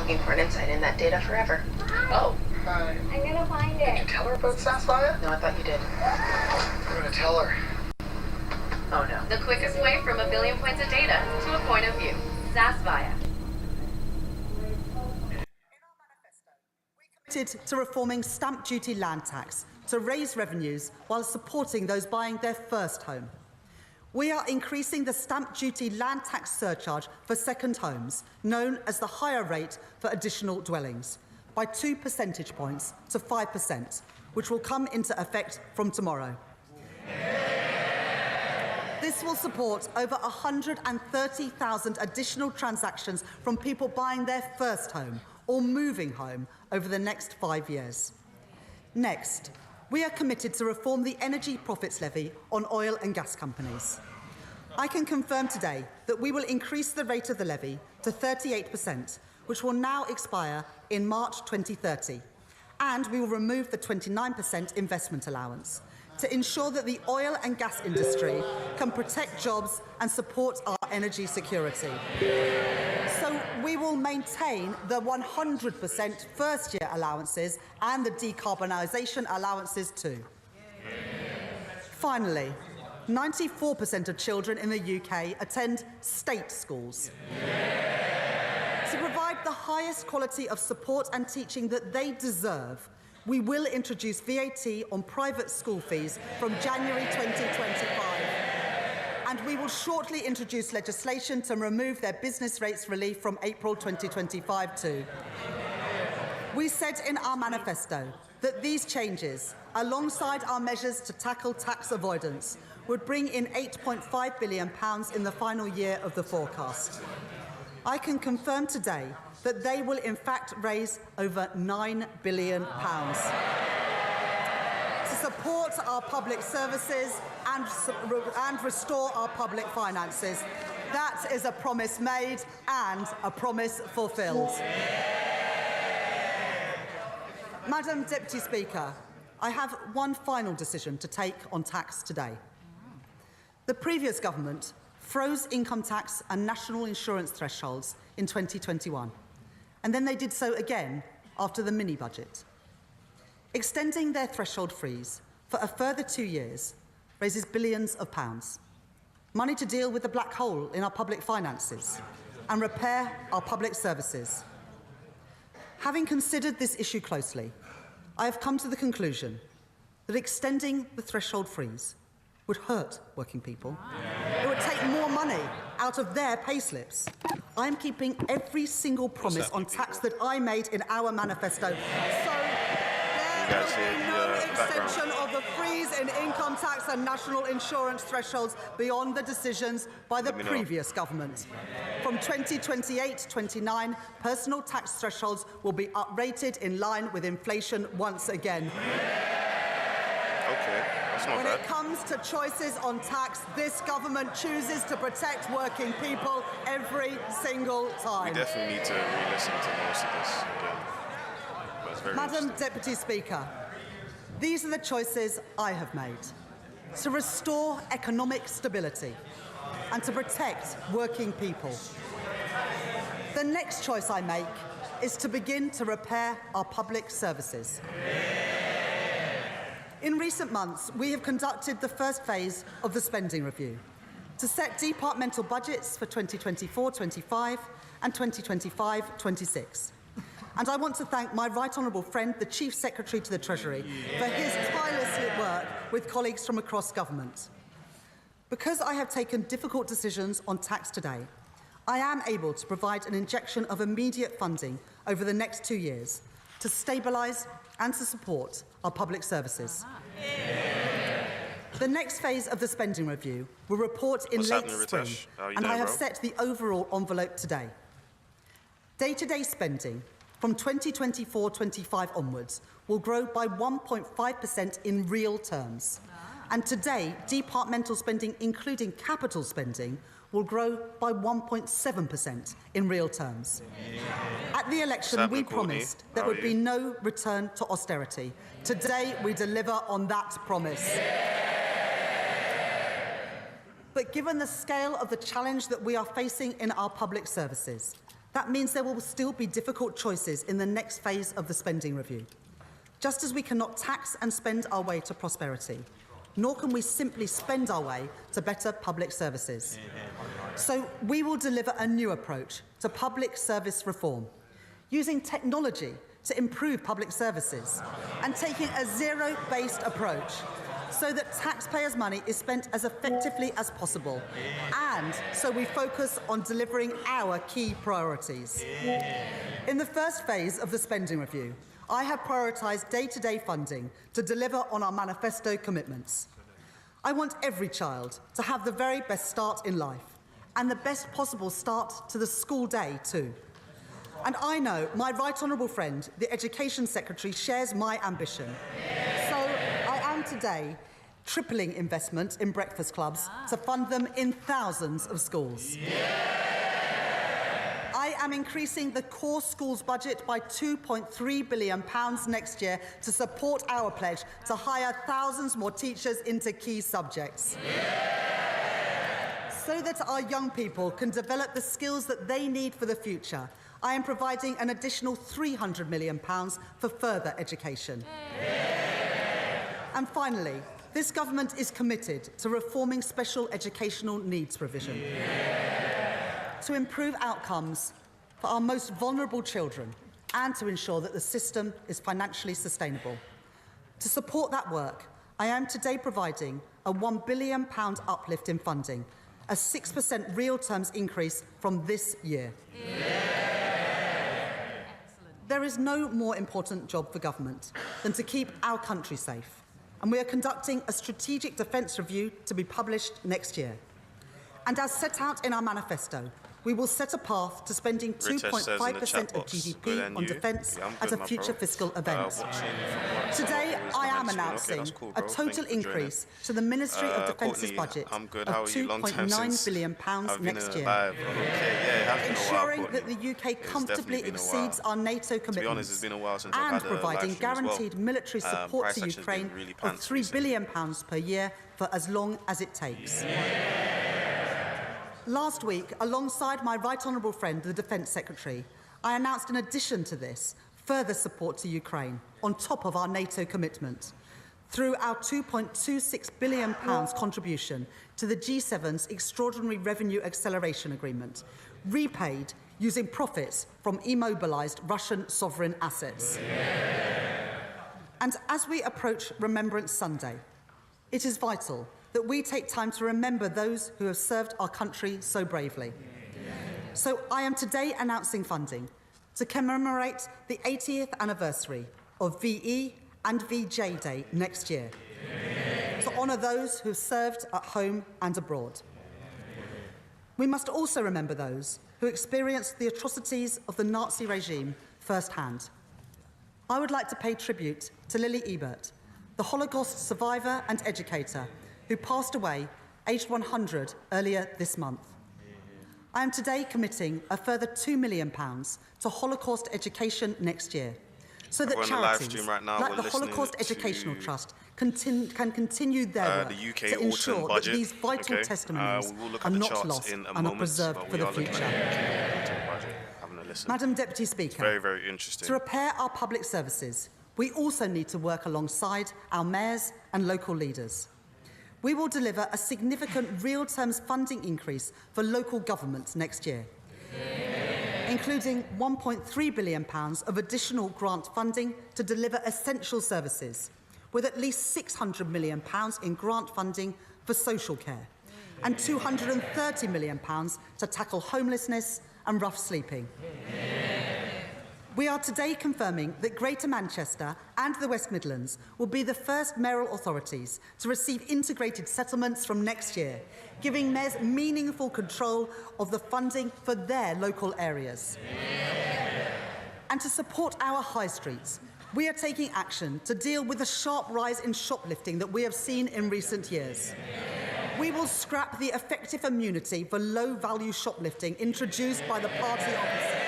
looking for an insight in that data forever. Oh. Hi. I'm gonna find it. Did you tell her about Sapphire? No, I thought you did. I'm gonna tell her. Oh no. The quickest way from a billion points of data to a point of view. Zasvaya. Committed to reforming stamp duty land tax to raise revenues while supporting those buying their first home. We are increasing the stamp duty land tax surcharge for second homes, known as the higher rate for additional dwellings, by 2 percentage points to 5%, which will come into effect from tomorrow. This will support over 130,000 additional transactions from people buying their first home or moving home over the next 5 years. Next, we are committed to reform the energy profits levy on oil and gas companies. I can confirm today that we will increase the rate of the levy to 38%, which will now expire in March 2030, and we will remove the 29% investment allowance to ensure that the oil and gas industry can protect jobs and support our energy security. So we will maintain the 100% first-year allowances and the decarbonisation allowances too. Finally, 94% of children in the UK attend state schools. To provide the highest quality of support and teaching that they deserve, we will introduce VAT on private school fees from January 2025. And we will shortly introduce legislation to remove their business rates relief from April 2025 too. We said in our manifesto that these changes, alongside our measures to tackle tax avoidance, would bring in £8.5 billion in the final year of the forecast. I can confirm today that they will in fact raise over £9 billion to support our public services and restore our public finances. That is a promise made and a promise fulfilled. Madam Deputy Speaker, I have one final decision to take on tax today. The previous government froze income tax and national insurance thresholds in 2021, and then they did so again after the mini-budget. Extending their threshold freeze for a further 2 years raises billions of pounds, money to deal with the black hole in our public finances and repair our public services. Having considered this issue closely, I have come to the conclusion that extending the threshold freeze would hurt working people. It would take more money out of their payslips. I am keeping every single promise on tax that I made in our manifesto. So there will be no extension of the freeze in income tax and national insurance thresholds beyond the decisions by the previous government. From 2028-29, personal tax thresholds will be uprated in line with inflation once again. Okay. When it comes to choices on tax, this government chooses to protect working people every single time. We definitely need to re-listen to most of this again. But it's very Madam Deputy Speaker, these are the choices I have made to restore economic stability and to protect working people. The next choice I make is to begin to repair our public services. In recent months, we have conducted the first phase of the spending review to set departmental budgets for 2024-25 and 2025-26. And I want to thank my right honourable friend, the Chief Secretary to the Treasury, for his tireless work with colleagues from across government. Because I have taken difficult decisions on tax today, I am able to provide an injection of immediate funding over the next 2 years to stabilise and to support our public services. The next phase of the spending review will report in late spring, and I have set the overall envelope today. Day-to-day spending from 2024-25 onwards will grow by 1.5% in real terms. And today, departmental spending, including capital spending, will grow by 1.7% in real terms. At the election, we promised there would be no return to austerity. Today, we deliver on that promise. But given the scale of the challenge that we are facing in our public services, That means there will still be difficult choices in the next phase of the spending review. Just as we cannot tax and spend our way to prosperity, nor can we simply spend our way to better public services. So we will deliver a new approach to public service reform, using technology to improve public services and taking a zero-based approach so that taxpayers' money is spent as effectively as possible, and so we focus on delivering our key priorities. In the first phase of the spending review, I have prioritised day-to-day funding to deliver on our manifesto commitments. I want every child to have the very best start in life, and the best possible start to the school day too. And I know my right honourable friend, the Education Secretary, shares my ambition. So I am today tripling investment in breakfast clubs to fund them in thousands of schools. I am increasing the core schools budget by £2.3 billion next year to support our pledge to hire thousands more teachers into key subjects. So that our young people can develop the skills that they need for the future, I am providing an additional £300 million for further education. And finally, this government is committed to reforming special educational needs provision to improve outcomes for our most vulnerable children and to ensure that the system is financially sustainable. To support that work, I am today providing a £1 billion uplift in funding, a 6% real terms increase from this year. There is no more important job for government than to keep our country safe, and we are conducting a strategic defence review to be published next year. And as set out in our manifesto, we will set a path to spending 2.5% of GDP on defence as a future fiscal event. Today, I am announcing a total increase to the Ministry of Defence's budget of £2.9 billion next year, ensuring that the UK comfortably exceeds our NATO commitments and providing guaranteed military support to Ukraine of £3 billion per year for as long as it takes. Last week, alongside my right honourable friend, the Defence Secretary, I announced in addition to this, further support to Ukraine, on top of our NATO commitment, through our £2.26 billion contribution to the G7's Extraordinary Revenue Acceleration Agreement, repaid using profits from immobilised Russian sovereign assets. And as we approach Remembrance Sunday, it is vital that we take time to remember those who have served our country so bravely. So I am today announcing funding to commemorate the 80th anniversary of VE and VJ Day next year, to honour those who have served at home and abroad. We must also remember those who experienced the atrocities of the Nazi regime firsthand. I would like to pay tribute to Lily Ebert, the Holocaust survivor and educator who passed away aged 100 earlier this month. I am today committing a further £2 million to Holocaust education next year, so that charities like the Holocaust Educational Trust can continue their work to ensure that these vital testimonies are not lost and are preserved for the future. Madam Deputy Speaker, very, very interesting. To repair our public services, we also need to work alongside our mayors and local leaders. We will deliver a significant real terms funding increase for local governments next year, including £1.3 billion of additional grant funding to deliver essential services, with at least £600 million in grant funding for social care, and £230 million to tackle homelessness and rough sleeping. We are today confirming that Greater Manchester and the West Midlands will be the first mayoral authorities to receive integrated settlements from next year, giving mayors meaningful control of the funding for their local areas. And to support our high streets, we are taking action to deal with the sharp rise in shoplifting that we have seen in recent years. We will scrap the effective immunity for low-value shoplifting introduced by the party opposite.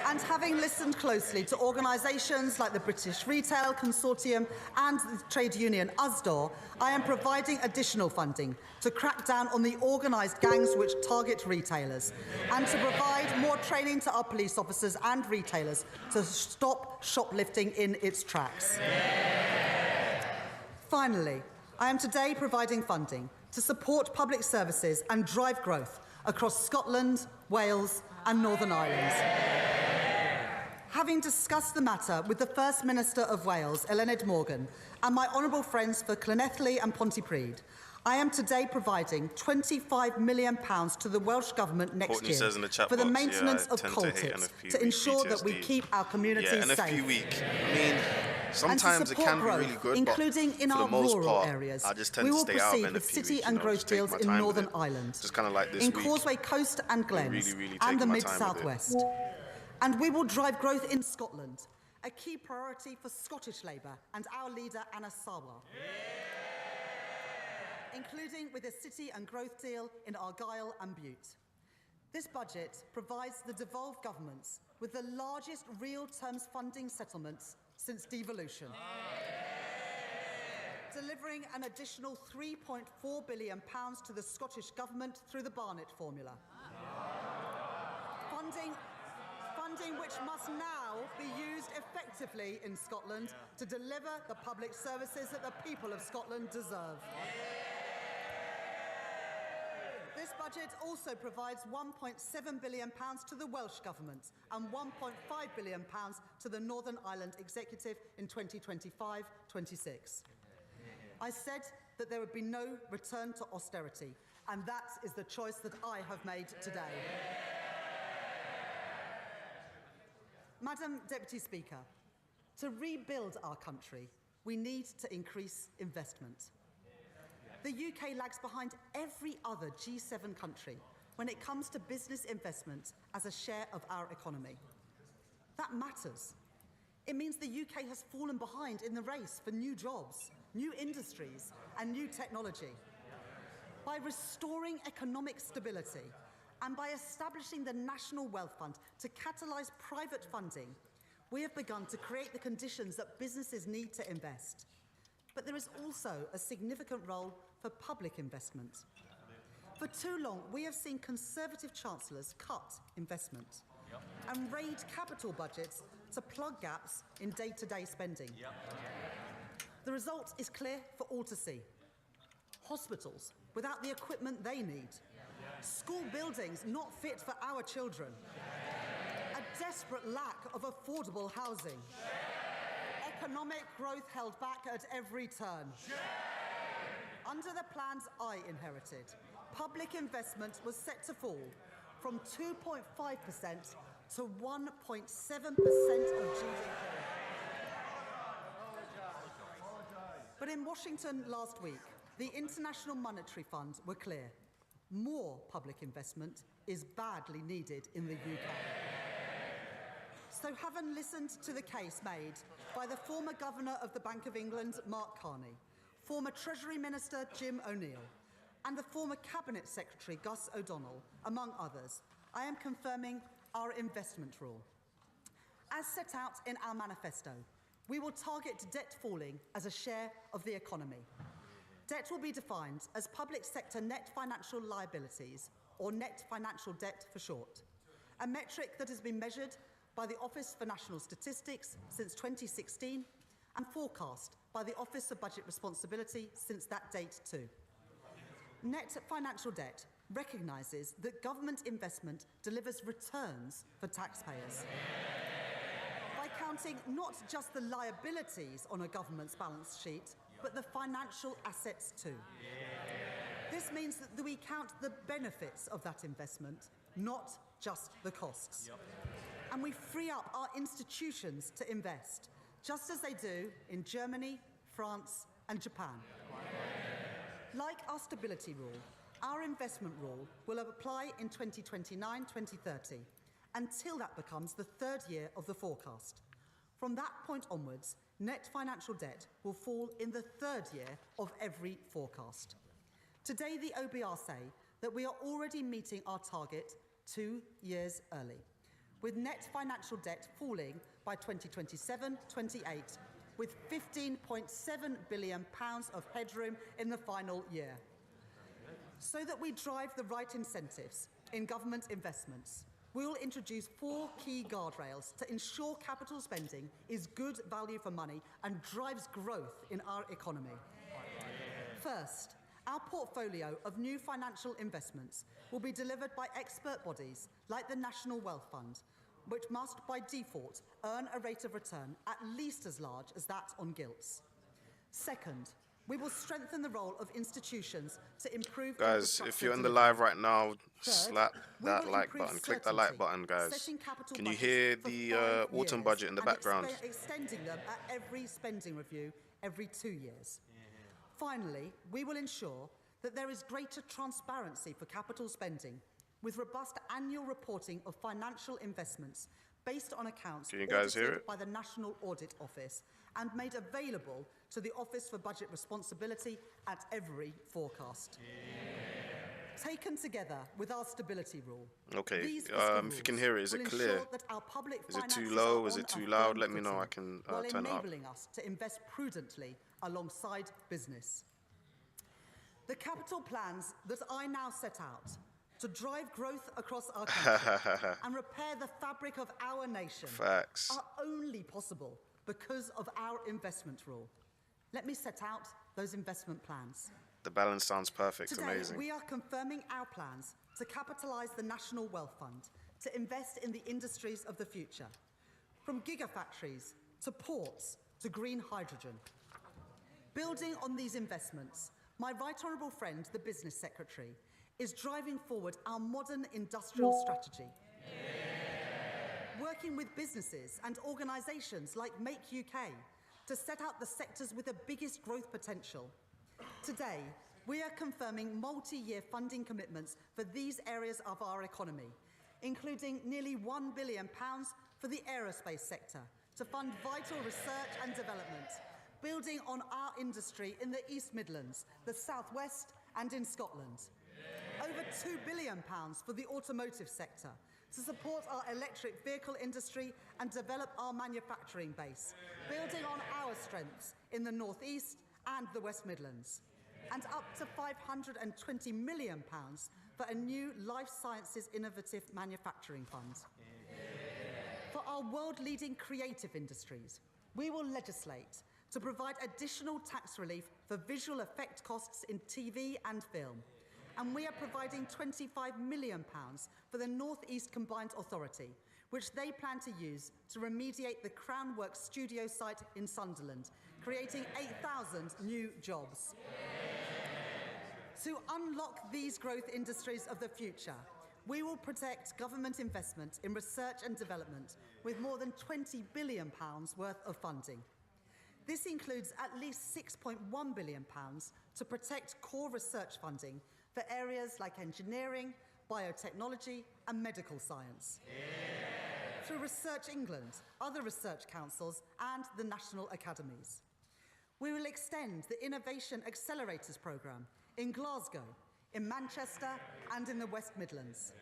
And And having listened closely to organisations like the British Retail Consortium and the trade union USDOR, I am providing additional funding to crack down on the organised gangs which target retailers and to provide more training to our police officers and retailers to stop shoplifting in its tracks. Finally, I am today providing funding to support public services and drive growth across Scotland, Wales and Northern Ireland. Having discussed the matter with the First Minister of Wales, Eluned Morgan, and my honourable friends for Llanelli and Pontypridd, I am today providing £25 million to the Welsh Government next Courtney year says in the chat for the box, maintenance yeah, I of tend coal to hate tips NFP to ensure that we PTSD. keep our communities Yeah, safe. NFP week. I mean, And to sometimes it support can be growth, really good, including but in for our the most rural part, areas, I just tend we to will stay out proceed of with NFP city week, and just growth take deals my in time with Northern it. Ireland, Just kind of like this in week. Causeway Coast and Glens, really and the taking my time with it. Mid-South West. And we will drive growth in Scotland, a key priority for Scottish Labour and our leader Anna Sawar, including with a city and growth deal in Argyll and Bute. This budget provides the devolved governments with the largest real terms funding settlements since devolution, delivering an additional £3.4 billion to the Scottish Government through the Barnett formula. Funding which must now be used effectively in Scotland to deliver the public services that the people of Scotland deserve. This budget also provides £1.7 billion to the Welsh Government and £1.5 billion to the Northern Ireland Executive in 2025-26. I said that there would be no return to austerity, and that is the choice that I have made today. Madam Deputy Speaker, to rebuild our country, we need to increase investment. The UK lags behind every other G7 country when it comes to business investment as a share of our economy. That matters. It means the UK has fallen behind in the race for new jobs, new industries, and new technology. By restoring economic stability and by establishing the National Wealth Fund to catalyse private funding, we have begun to create the conditions that businesses need to invest. But there is also a significant role for public investment. For too long, we have seen Conservative chancellors cut investment and raid capital budgets to plug gaps in day-to-day spending. The result is clear for all to see. Hospitals without the equipment they need. School buildings not fit for our children. A desperate lack of affordable housing. Economic growth held back at every turn. Under the plans I inherited, public investment was set to fall from 2.5% to 1.7% of GDP. But in Washington last week, the International Monetary Fund were clear. More public investment is badly needed in the UK. So having listened to the case made by the former Governor of the Bank of England, Mark Carney, former Treasury Minister Jim O'Neill, and the former Cabinet Secretary Gus O'Donnell, among others, I am confirming our investment rule. As set out in our manifesto, we will target debt falling as a share of the economy. Debt will be defined as public sector net financial liabilities, or net financial debt for short, a metric that has been measured by the Office for National Statistics since 2016 and forecast by the Office of Budget Responsibility since that date too. Net financial debt recognises that government investment delivers returns for taxpayers. By counting not just the liabilities on a government's balance sheet, but the financial assets too. This means that we count the benefits of that investment, not just the costs. And we free up our institutions to invest, just as they do in Germany, France, and Japan. Like our stability rule, our investment rule will apply in 2029-2030, until that becomes the third year of the forecast. From that point onwards, net financial debt will fall in the third year of every forecast. Today, the OBR say that we are already meeting our target 2 years early. with net financial debt falling by 2027-28, with £15.7 billion of headroom in the final year. So that we drive the right incentives in government investments, we will introduce 4 key guardrails to ensure capital spending is good value for money and drives growth in our economy. First, our portfolio of new financial investments will be delivered by expert bodies like the National Wealth Fund, which must, by default, earn a rate of return at least as large as that on gilts. Second, we will strengthen the role of institutions to improve Guys, if you're in the delivery. live right now, Third, slap we that will like improve button. Click that like certainty, button, guys. setting capital Can you budgets hear for the 5 autumn years budget in the and background? extending them at every spending review every 2 years. Finally, we will ensure that there is greater transparency for capital spending, with robust annual reporting of financial investments based on accounts Can you guys hear audited it? by the National Audit Office and made available to the Office for Budget Responsibility at every forecast. Taken together with our stability rule. Okay, these fiscal if you can rules hear it, is it will clear? ensure that our public Is it too finances low? are Is on it too a loud? firm Let me know. footing, I can while turn it up. enabling us to invest prudently alongside business. The capital plans that I now set out to drive growth across our country and repair the fabric of our nation Facts. are only possible because of our investment rule. Let me set out those investment plans. The balance sounds perfect. Today, Amazing. we are confirming our plans to capitalise the National Wealth Fund to invest in the industries of the future, from gigafactories to ports to green hydrogen. Building on these investments, my right honourable friend, the Business Secretary, is driving forward our modern industrial strategy. Working with businesses and organisations like Make UK to set out the sectors with the biggest growth potential. Today, we are confirming multi-year funding commitments for these areas of our economy, including nearly £1 billion for the aerospace sector to fund vital research and development, building on our industry in the East Midlands, the South West and in Scotland. Over £2 billion for the automotive sector to support our electric vehicle industry and develop our manufacturing base, building on our strengths in the North East and the West Midlands. And up to £520 million for a new life sciences innovative manufacturing fund. For our world-leading creative industries, we will legislate to provide additional tax relief for visual effect costs in TV and film. And we are providing £25 million for the North East Combined Authority, which they plan to use to remediate the Crown Works studio site in Sunderland, creating 8,000 new jobs. To unlock these growth industries of the future, we will protect government investment in research and development with more than £20 billion worth of funding. This includes at least £6.1 billion to protect core research funding for areas like engineering, biotechnology and medical science. Through Research England, other research councils and the national academies. We will extend the Innovation Accelerators programme in Glasgow, in Manchester and in the West Midlands.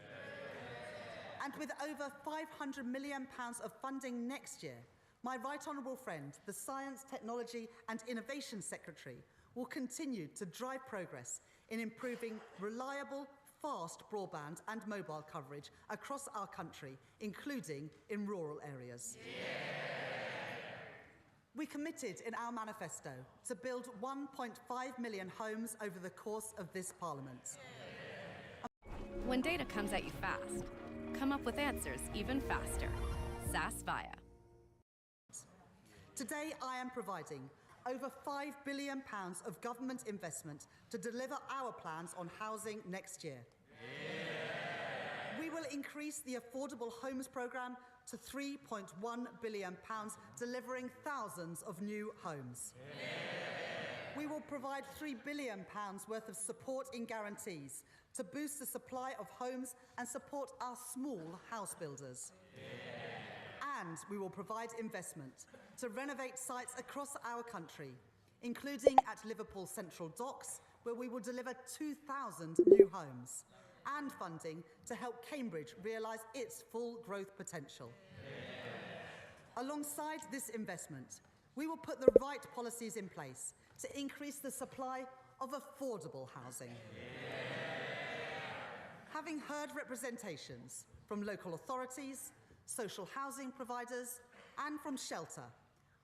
And with over £500 million of funding next year, my right honourable friend, the Science, Technology and Innovation Secretary, will continue to drive progress in improving reliable, fast broadband and mobile coverage across our country, including in rural areas. We committed in our manifesto to build 1.5 million homes over the course of this Parliament. When data comes at you fast, come up with answers even faster. SAS Via. Today, I am providing over £5 billion of government investment to deliver our plans on housing next year. We will increase the Affordable Homes programme to £3.1 billion, delivering thousands of new homes. We will provide £3 billion worth of support in guarantees to boost the supply of homes and support our small house builders. And we will provide investment to renovate sites across our country, including at Liverpool Central Docks, where we will deliver 2,000 new homes, and funding to help Cambridge realise its full growth potential. Alongside this investment, we will put the right policies in place to increase the supply of affordable housing. Having heard representations from local authorities, social housing providers, and from Shelter,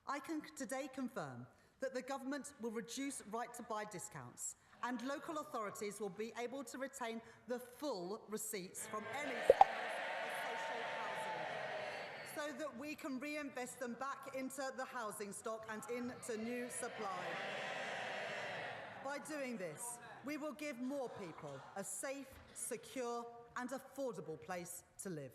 I can today confirm that the government will reduce right-to-buy discounts and local authorities will be able to retain the full receipts from any sales of social housing so that we can reinvest them back into the housing stock and into new supply. By doing this, we will give more people a safe, secure and affordable place to live.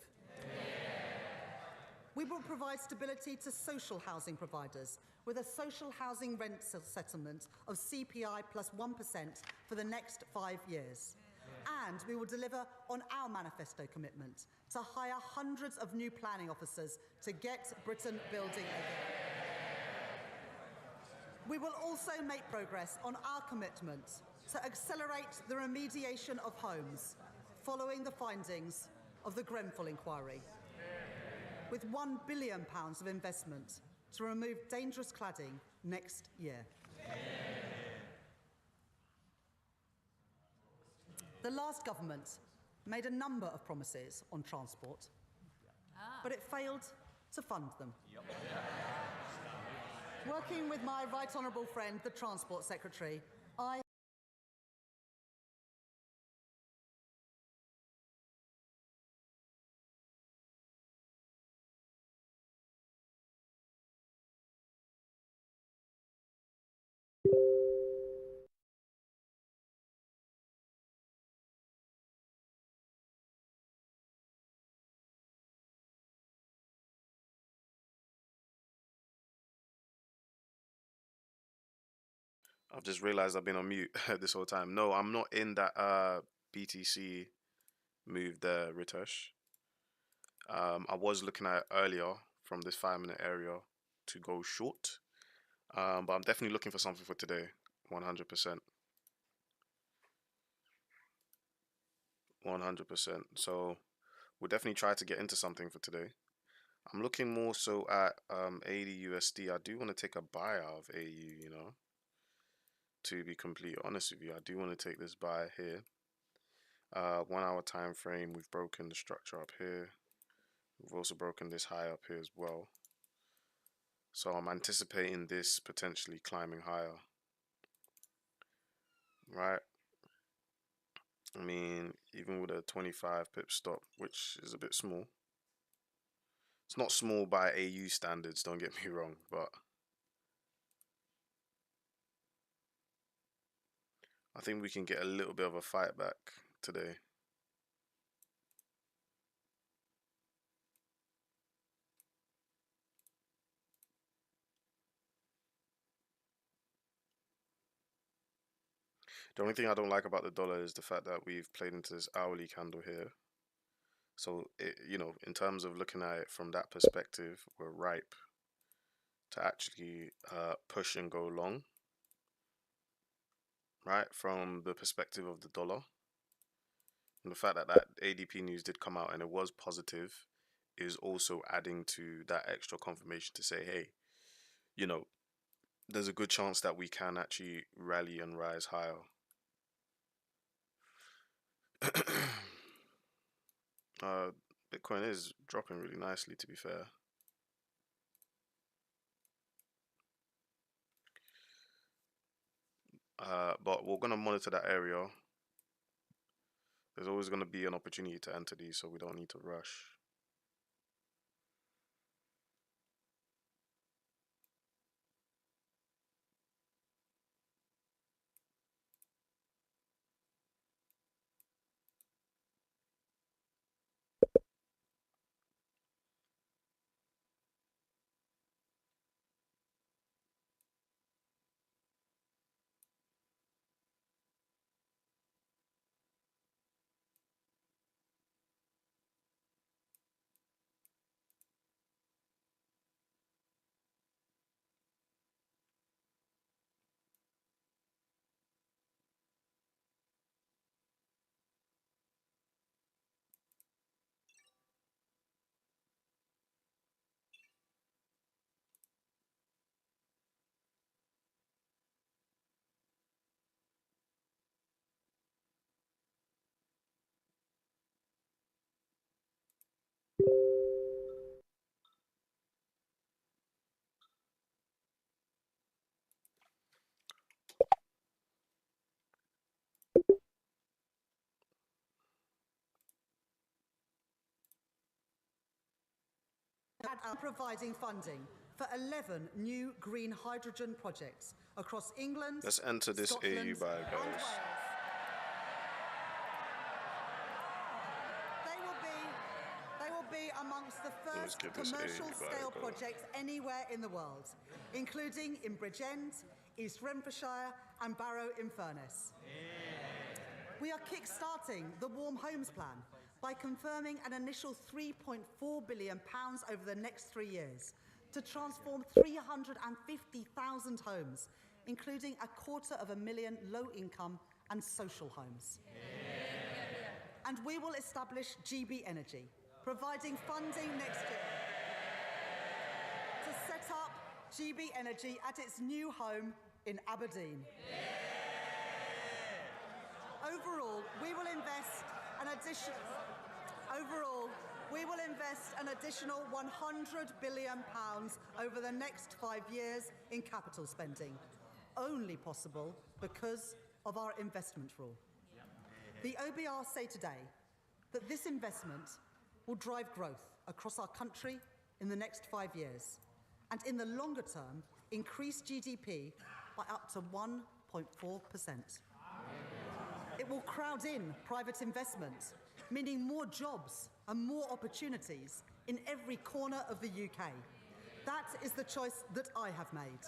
We will provide stability to social housing providers with a social housing rent settlement of CPI plus 1% for the next 5 years. And we will deliver on our manifesto commitment to hire hundreds of new planning officers to get Britain building again. We will also make progress on our commitment to accelerate the remediation of homes following the findings of the Grenfell inquiry, with £1 billion of investment to remove dangerous cladding next year. The last government made a number of promises on transport, but it failed to fund them. Working with my right honourable friend, the Transport Secretary, I've just realized I've been on mute this whole time. No, I'm not in that BTC move there, Ritesh. I was looking at it earlier from this 5-minute area to go short. But I'm definitely looking for something for today, 100%. 100%. So we'll definitely try to get into something for today. I'm looking more so at AUD USD. I do want to take a buy out of AU, you know. To be completely honest with you, I do want to take this buy here. 1 hour time frame, we've broken the structure up here. We've also broken this high up here as well. So I'm anticipating this potentially climbing higher. Right? I mean, even with a 25 pip stop, which is a bit small. It's not small by AU standards, don't get me wrong, but I think we can get a little bit of a fight back today. The only thing I don't like about the dollar is the fact that we've played into this hourly candle here. So, you know, in terms of looking at it from that perspective, we're ripe to actually push and go long, right? From the perspective of the dollar. And the fact that that ADP news did come out and it was positive is also adding to that extra confirmation to say, hey, you know, there's a good chance that we can actually rally and rise higher. Bitcoin is dropping really nicely, to be fair. But we're going to monitor that area. There's always going to be an opportunity to enter these, so we don't need to rush. providing funding for 11 new green hydrogen projects across England. Let's enter this Scotland, AU by, and guys. Wales. They will be amongst the Let's first get this commercial AU by, scale go. projects anywhere in the world, including in Bridgend, East Renfrewshire and Barrow-in-Furness. We are kick-starting the Warm Homes Plan by confirming an initial £3.4 billion over the next 3 years to transform 350,000 homes, including 250,000 low-income and social homes. And we will establish GB Energy, providing funding next year to set up GB Energy at its new home in Aberdeen. Overall, we will invest an additional £100 billion over the next 5 years in capital spending, only possible because of our investment rule. The OBR say today that this investment will drive growth across our country in the next 5 years, and in the longer term, increase GDP by up to 1.4%. It will crowd in private investment, meaning more jobs and more opportunities in every corner of the UK. That is the choice that I have made,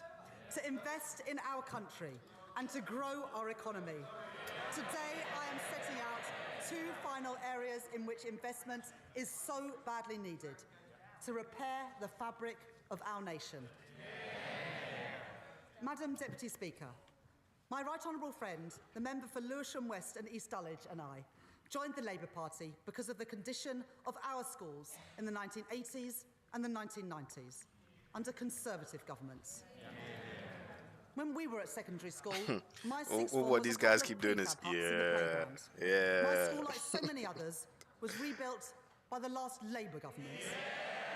to invest in our country and to grow our economy. Today, I am setting out 2 final areas in which investment is so badly needed to repair the fabric of our nation. Madam Deputy Speaker, my right honourable friend, the member for Lewisham West and East Dulwich, and I joined the Labour Party because of the condition of our schools in the 1980s and the 1990s under Conservative governments. When we were at secondary school, my sixth form what was these a couple guys of keep doing is, prefab huts in the playground. yeah. My school, like so many others, was rebuilt by the last Labour government.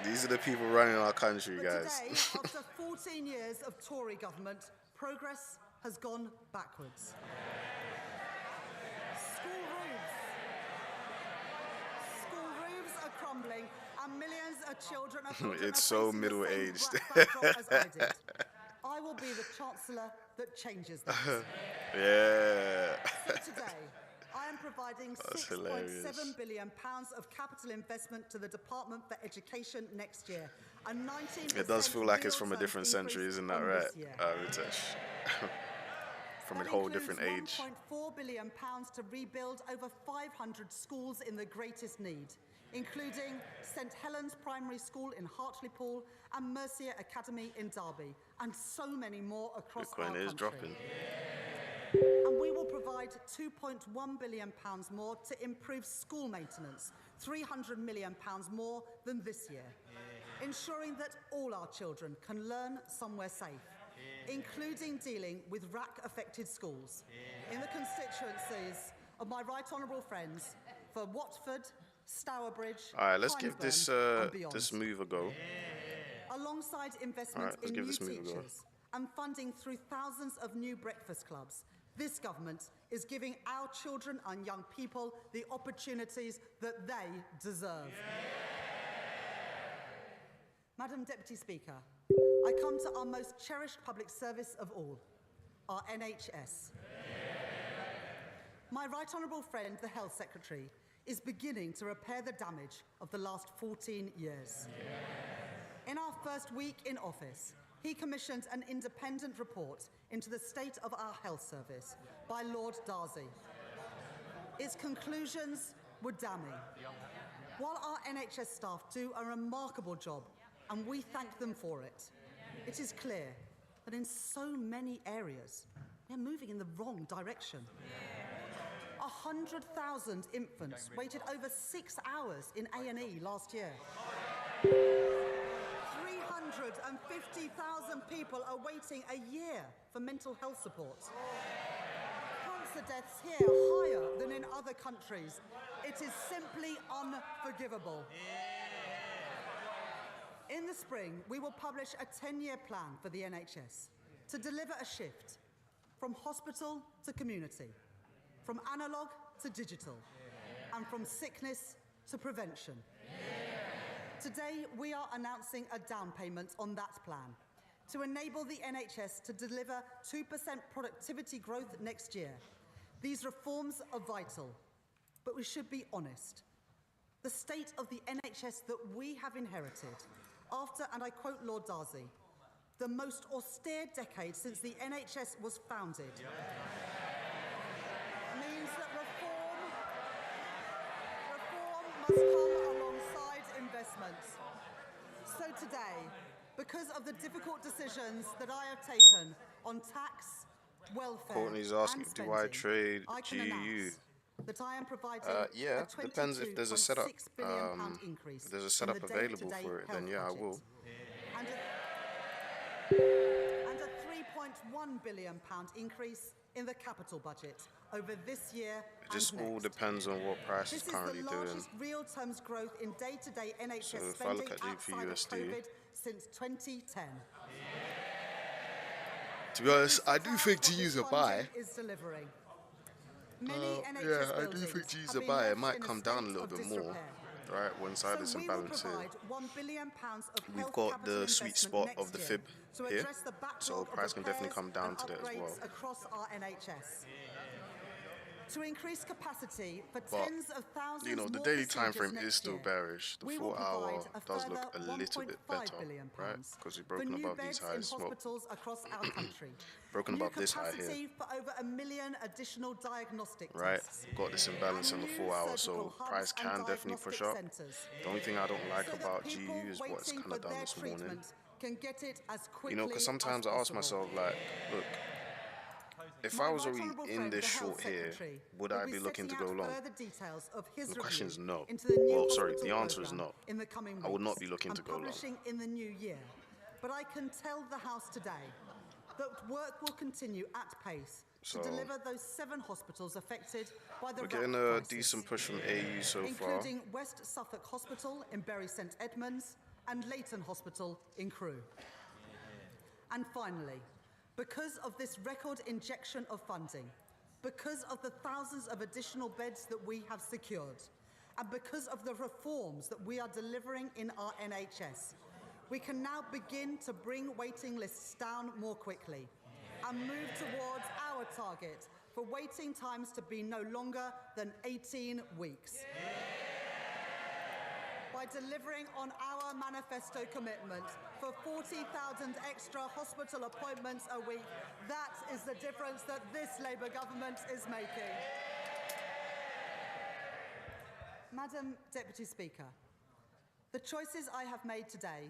These are the people running our country, But guys. today, after 14 years of Tory government, progress has gone backwards. School roofs are crumbling, and millions of children are It's so facing the same middle-aged. black backdrop as I did. I will be the Chancellor that changes this. Yeah. So today, I am providing That's hilarious. £6.7 billion of capital investment to the Department for Education next year. A 19% It does feel like it's from a real-term different century, increase isn't that on right, this year. Ritesh? From a That whole includes different age. £1.4 billion to rebuild over 500 schools in the greatest need, including St Helens Primary School in Hartlepool and Mercia Academy in Derby, and so many more across our Bitcoin country. is dropping. And we will provide £2.1 billion more to improve school maintenance, £300 million more than this year, ensuring that all our children can learn somewhere safe, including dealing with RAC-affected schools in the constituencies of my right honourable friends for Watford, Stourbridge, All right, let's give this Tynesburn and beyond. this move a go. Alongside investment Alright, let's in give new this move a go. teachers and funding through thousands of new breakfast clubs, this government is giving our children and young people the opportunities that they deserve. Madam Deputy Speaker, I come to our most cherished public service of all, our NHS. My right honourable friend, the Health Secretary, is beginning to repair the damage of the last 14 years. In our first week in office, he commissioned an independent report into the state of our health service by Lord Darcy. Its conclusions were damning. While our NHS staff do a remarkable job, and we thank them for it, it is clear that in so many areas, they're moving in the wrong direction. 100,000 infants waited over 6 hours in A&E last year. 350,000 people are waiting a year for mental health support. Cancer deaths here are higher than in other countries. It is simply unforgivable. In the spring, we will publish a 10-year plan for the NHS to deliver a shift from hospital to community, from analogue to digital, and from sickness to prevention. Today, we are announcing a down payment on that plan to enable the NHS to deliver 2% productivity growth next year. These reforms are vital, but we should be honest. The state of the NHS that we have inherited after, and I quote Lord Darcy, the most austere decade since the NHS was founded, means that reform must come alongside investments. So today, because of the difficult decisions that I have taken on tax, welfare, Courtney's asking, and spending, do I trade I can GU? announce that I am providing Yeah, a depends if there's a setup. £22.6 billion increase If there's a in setup the available day-to-day for it, then health yeah, I budget. will. And a £3.1 billion increase in the capital budget over this year It just and all next. depends on what Price This is is currently the doing. largest real terms growth in day-to-day NHS So if I spending look at outside of GBPUSD, COVID since 2010. to be honest, This I is do how think to public use a funding buy. is delivering. Many NHS Yeah, I do buildings think to use have a been buy. It left might in a come down a state little of bit more, disrepair. right? One side is So in we will balance here. provide £1 billion of We've health got capital the sweet investment spot next of the year fib to here, address the backlog so of price can definitely repairs come down and to that as upgrades well. across our NHS. To increase capacity for But, tens of thousands you know, the more daily time procedures frame is next still year, bearish. The we 4 will hour provide a does further look a little bit £1.5 better, billion right? Because we've for broken new above these beds in highs. Well, hospitals across our country. broken New above this high here, capacity for over 1 million additional diagnostic right? tests. Got this imbalance And on the new 4 hour, surgical so hubs price and can definitely push diagnostic up. centres, The only thing I don't like so that about people GU is what it's waiting kind for of done their this morning. treatment can get it as quickly You know, because sometimes as I ask possible. myself, like, look, if My I was right already honourable in friend, this the Health short here, Secretary, would will I be looking to setting go out long? further details of his And the question is review no. into the new Well, sorry, hospital the answer is programme no. in the coming weeks I would not be looking and to go long. publishing in the new year. But I can tell the House today that work will continue at pace So, to deliver those 7 hospitals affected by the We're RAP getting a crisis, decent push from AU so far. including West Suffolk Hospital in Bury St Edmunds and Leighton Hospital in Crewe. And finally, because of this record injection of funding, because of the thousands of additional beds that we have secured, and because of the reforms that we are delivering in our NHS, we can now begin to bring waiting lists down more quickly and move towards our target for waiting times to be no longer than 18 weeks. By delivering on our manifesto commitment for 40,000 extra hospital appointments a week, that is the difference that this Labour government is making. Madam Deputy Speaker, the choices I have made today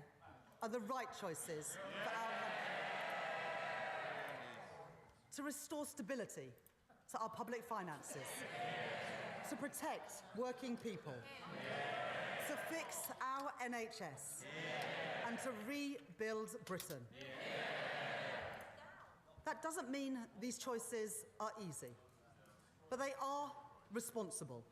are the right choices for our country. To restore stability to our public finances, to protect working people, to fix our NHS, and to rebuild Britain. That doesn't mean these choices are easy, but they are responsible.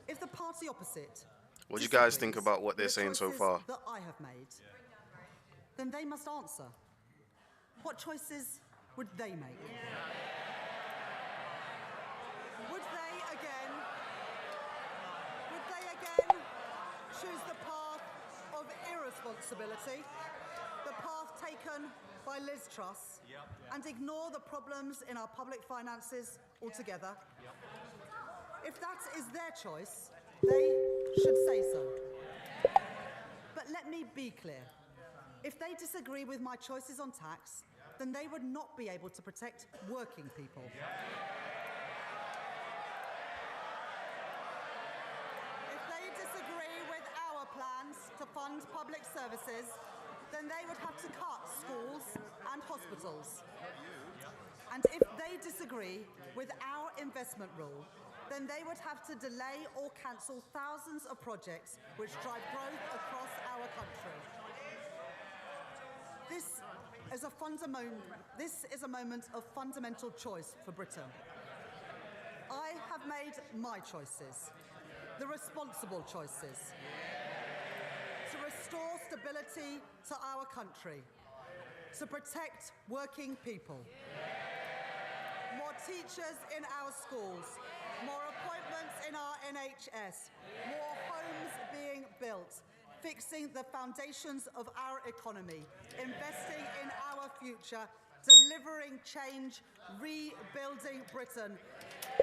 If the party opposite What do you guys disagrees think about what they're with the saying so choices far? that I have made, then they must answer. What choices would they make? Would they again choose the path of irresponsibility, the path taken by Liz Truss, and ignore the problems in our public finances altogether? If that is their choice, they should say so. But let me be clear. If they disagree with my choices on tax, then they would not be able to protect working people. If they disagree with our plans to fund public services, then they would have to cut schools and hospitals. And if they disagree with our investment rule, then they would have to delay or cancel thousands of projects which drive growth across our country. This is a moment of fundamental choice for Britain. I have made my choices, the responsible choices, to restore stability to our country, to protect working people. More teachers in our schools, more appointments in our NHS, more homes being built, fixing the foundations of our economy, investing in our future, delivering change, rebuilding Britain.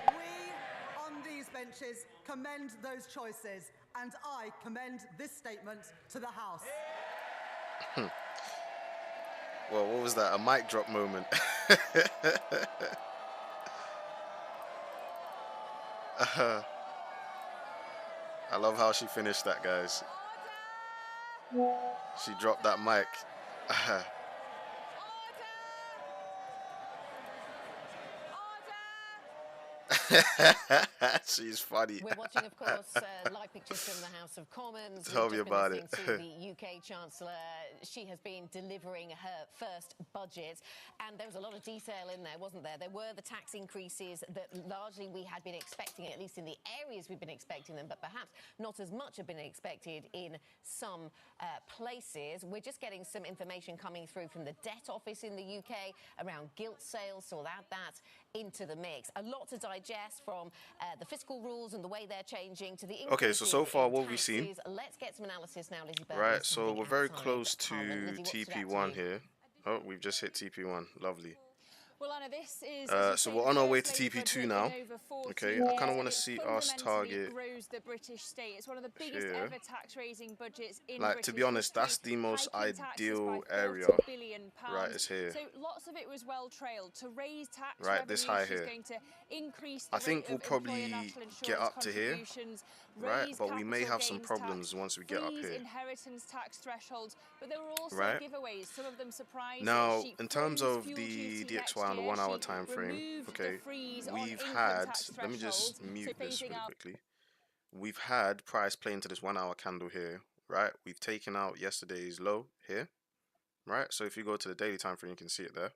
We on these benches commend those choices, and I commend this statement to the House. Well, what was that? A mic drop moment. I love how she finished that, guys. She dropped that mic. She's funny. We're watching, of course, live pictures from the House of Commons. Tell We've me just about been it. listening to the UK Chancellor. She has been delivering her first budget, and there was a lot of detail in there, wasn't there? There were the tax increases that largely we had been expecting, at least in the areas we've been expecting them, but perhaps not as much have been expected in some places. We're just getting some information coming through from the Debt Office in the UK around gilt sales, so we'll add that into the mix. A lot to digest, from the fiscal rules and the way they're changing to the Okay, so far in what we've seen. taxes. Let's get some analysis now, Lizzie Burton. Right, is so standing we're very outside close to Parliament. Lizzie, what stood out to TP1 you? here. Oh, we've just hit TP1. Lovely. Well, Anna, this is, So we're on our way to TP2 now. Okay, I kind of want to see us target grows the British state. It's one of the biggest here. ever tax-raising budgets in Like, British to be honest, history, that's the most hiking taxes ideal by area. £40 billion. Right, it's here. So lots of it was well trailed. To raise tax Right, this high revenue, she's here. going to increase the I think rate we'll of employer probably national insurance get up to here, contributions, right? raise But we may capital have some gains problems tax, once we get up freeze here. inheritance tax thresholds, but there were also Right. giveaways. Some of them surprising. Now, She in terms froze of fuel the duty DXY on the next 1 hour year. time She frame, removed the okay, freeze on we've income had, tax let me just thresholds, mute so this phasing really out quickly. We've had price play into this 1 hour candle here, right? We've taken out yesterday's low here, right? So if you go to the daily time frame, you can see it there.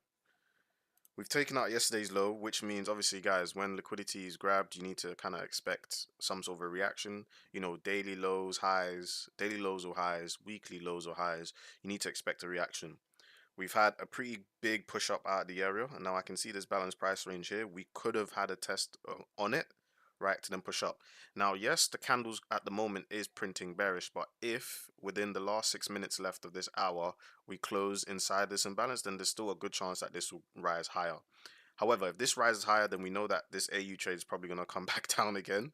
We've taken out yesterday's low, which means obviously, guys, when liquidity is grabbed, you need to kind of expect some sort of a reaction. You know, daily lows, highs, daily lows or highs, weekly lows or highs. You need to expect a reaction. We've had a pretty big push up out of the area, and now I can see this balanced price range here. We could have had a test on it, right, to then push up. Now, yes, the candles at the moment is printing bearish, but if within the last 6 minutes left of this hour we close inside this imbalance, then there's still a good chance that this will rise higher. However, if this rises higher, then we know that this AU trade is probably going to come back down again,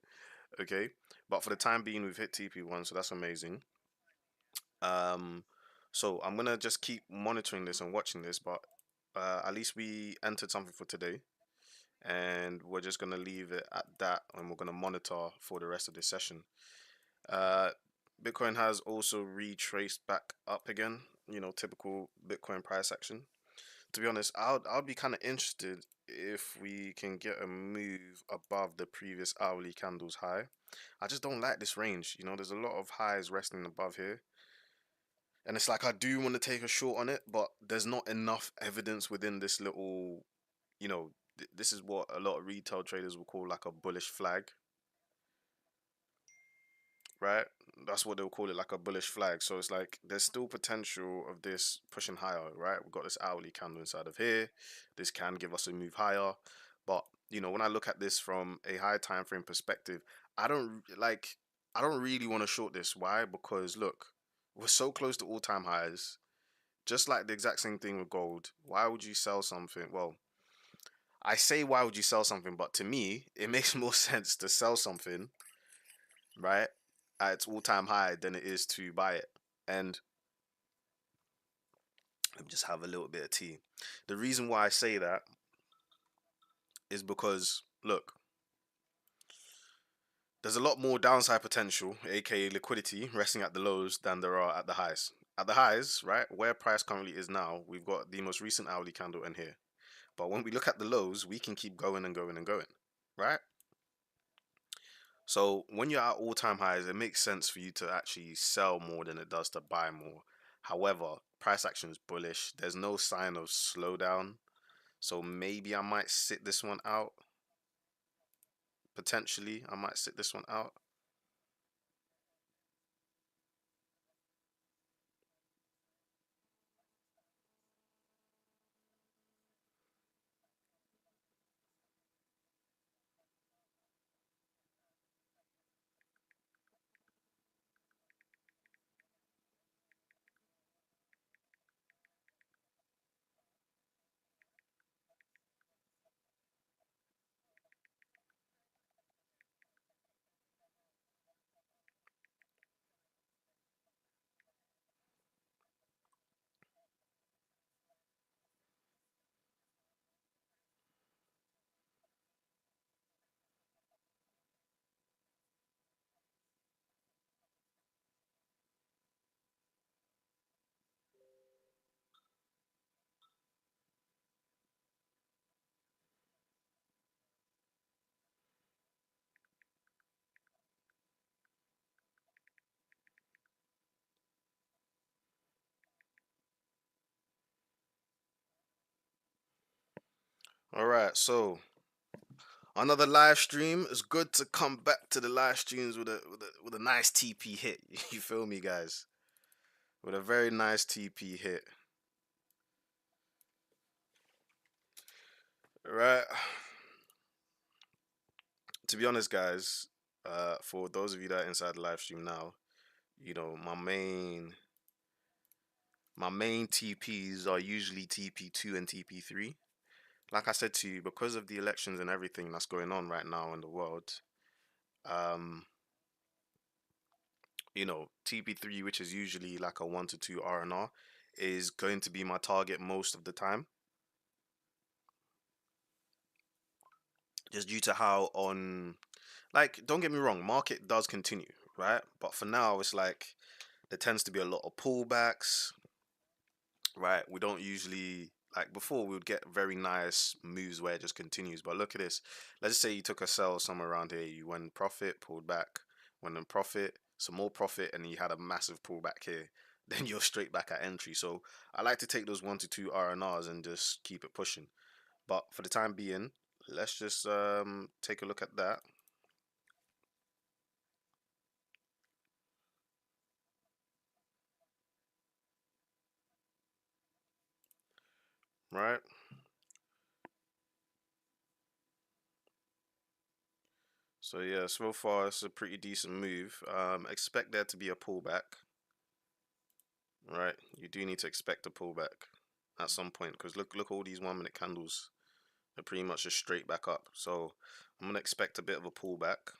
okay? But for the time being, we've hit TP1, so that's amazing. So I'm gonna just keep monitoring this and watching this, but at least we entered something for today, and we're just gonna leave it at that, and we're gonna monitor for the rest of this session. Bitcoin has also retraced back up again, you know, typical Bitcoin price action. To be honest, I'll be kind of interested if we can get a move above the previous hourly candles high. I just don't like this range, you know, there's a lot of highs resting above here. And it's like, I do want to take a short on it, but there's not enough evidence within this little, you know, this is what a lot of retail traders will call like a bullish flag, right? That's what they'll call it, like a bullish flag. So it's like, there's still potential of this pushing higher, right? We've got this hourly candle inside of here. This can give us a move higher. But, you know, when I look at this from a high time frame perspective, I don't really want to short this. Why? Because look, we're so close to all-time highs. Just like the exact same thing with gold. Why would you sell something? Well, I say why would you sell something, but to me, it makes more sense to sell something, right, at its all-time high than it is to buy it. And let me just have a little bit of tea. The reason why I say that is because, look, there's a lot more downside potential, aka liquidity, resting at the lows than there are at the highs. At the highs, right, where price currently is now, we've got the most recent hourly candle in here. But when we look at the lows, we can keep going and going and going, right? So when you're at all-time highs, it makes sense for you to actually sell more than it does to buy more. However, price action is bullish. There's no sign of slowdown. So maybe I might sit this one out. Potentially, I might sit this one out. All right, so another live stream. It's good to come back to the live streams with a nice TP hit. You feel me, guys? With a very nice TP hit. Right. To be honest, guys, for those of you that are inside the live stream now, you know my main TPs are usually TP2 and TP3. Like I said to you, because of the elections and everything that's going on right now in the world, um, TP3, which is usually like a 1 to 2 R&R, is going to be my target most of the time. Just due to how don't get me wrong, market does continue, right? But for now, it's like there tends to be a lot of pullbacks, right? We don't usually, like before, we would get very nice moves where it just continues. But look at this. Let's just say you took a sell somewhere around here, you went profit, pulled back, went in profit, some more profit, and you had a massive pullback here. Then you're straight back at entry. So I like to take those 1 to 2 R&Rs and just keep it pushing. But for the time being, let's just take a look at that. Right. So yeah, so far it's a pretty decent move. Expect there to be a pullback. Right. You do need to expect a pullback at some point because look all these 1 minute candles. They're pretty much just straight back up. So I'm gonna expect a bit of a pullback.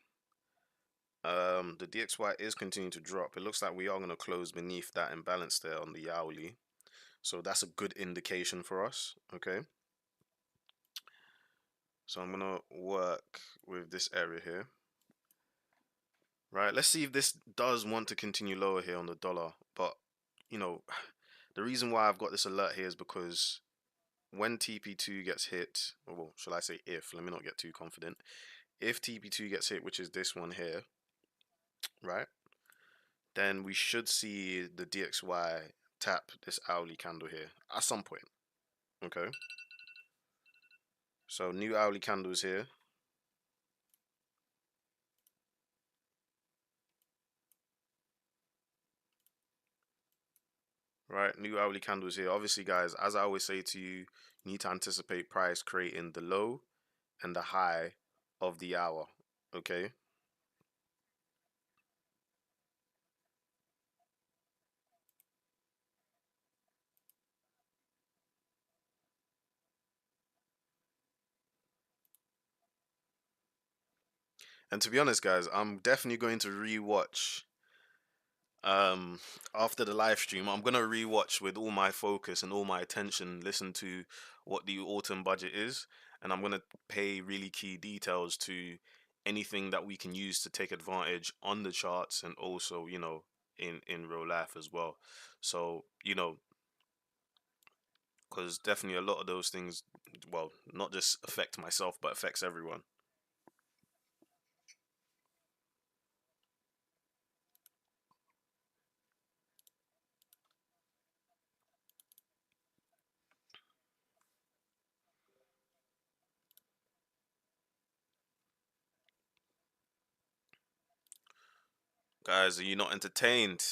The DXY is continuing to drop. It looks like we are gonna close beneath that imbalance there on the hourly. So that's a good indication for us. Okay. So I'm gonna work with this area here. Right, let's see if this does want to continue lower here on the dollar. But, you know, the reason why I've got this alert here is because when TP2 gets hit, or well, shall I say if, let me not get too confident. If TP2 gets hit, which is this one here, right, then we should see the DXY tap this hourly candle here at some point. Okay. So new hourly candles here. Right, new hourly candles here. Obviously, guys, as I always say to you, you need to anticipate price creating the low and the high of the hour. Okay. And to be honest, guys, I'm definitely going to rewatch um after the live stream. I'm gonna rewatch with all my focus and all my attention, listen to what the autumn budget is, and I'm gonna pay really key details to anything that we can use to take advantage on the charts and also, in real life as well. So, because definitely a lot of those things, well, not just affect myself, but affects everyone. Guys, are you not entertained?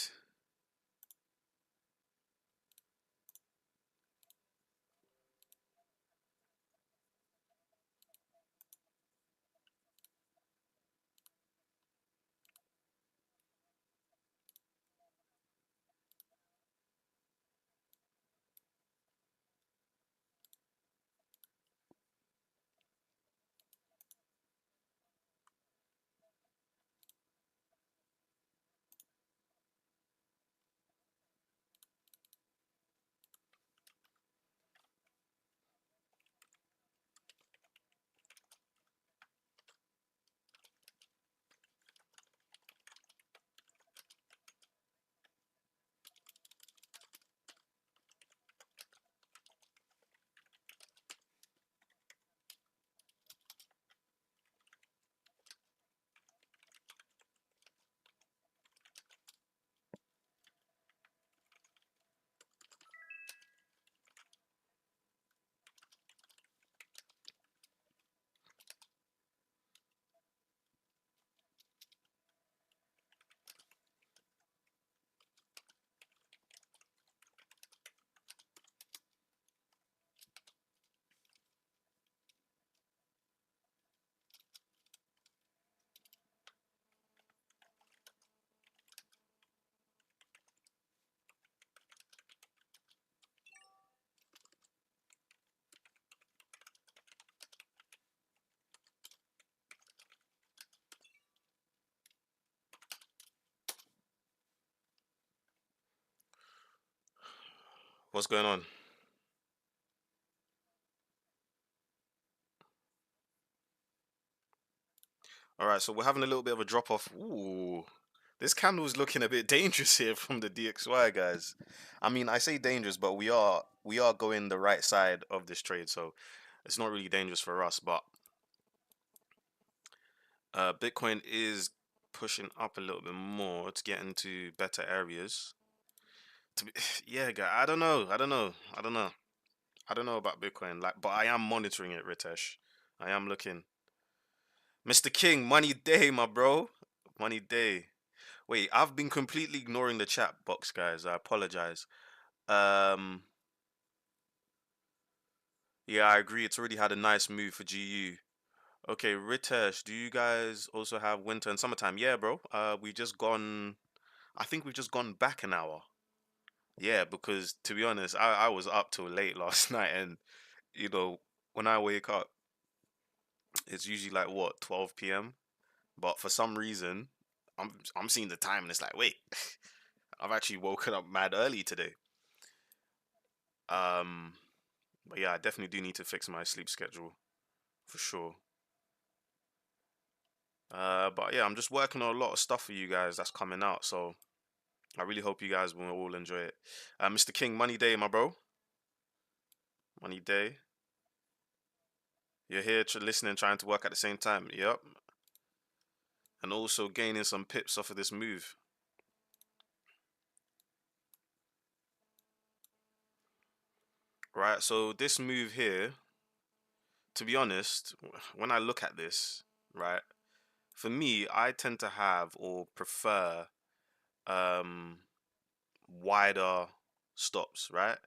What's going on? All right, so we're having a little bit of a drop off. Ooh, this candle's looking a bit dangerous here from the DXY guys. I mean, I say dangerous, but we are going the right side of this trade, so it's not really dangerous for us. But Bitcoin is pushing up a little bit more to get into better areas. Yeah, guy, I don't know. I don't know about Bitcoin, like, but I am monitoring it, Ritesh. I am looking. Mr. King, money day, my bro. Money day. Wait, I've been completely ignoring the chat box, guys. I apologize. Um, yeah, I agree. It's already had a nice move for GU. Okay, Ritesh, do you guys also have winter and summertime? Yeah, bro. We just gone. I think we've just gone back an hour. Yeah, because to be honest, I was up till late last night, and you know, when I wake up, it's usually like what 12 p.m. But for some reason, I'm seeing the time and it's like, wait, I've actually woken up mad early today. Um, but yeah, I definitely do need to fix my sleep schedule for sure. But yeah, I'm just working on a lot of stuff for you guys that's coming out, so I really hope you guys will all enjoy it. Mr. King, money day, my bro. Money day. You're here listening, trying to work at the same time. Yep. And also gaining some pips off of this move. Right, so this move here, to be honest, when I look at this, right, for me, I tend to have or prefer um wider stops, right?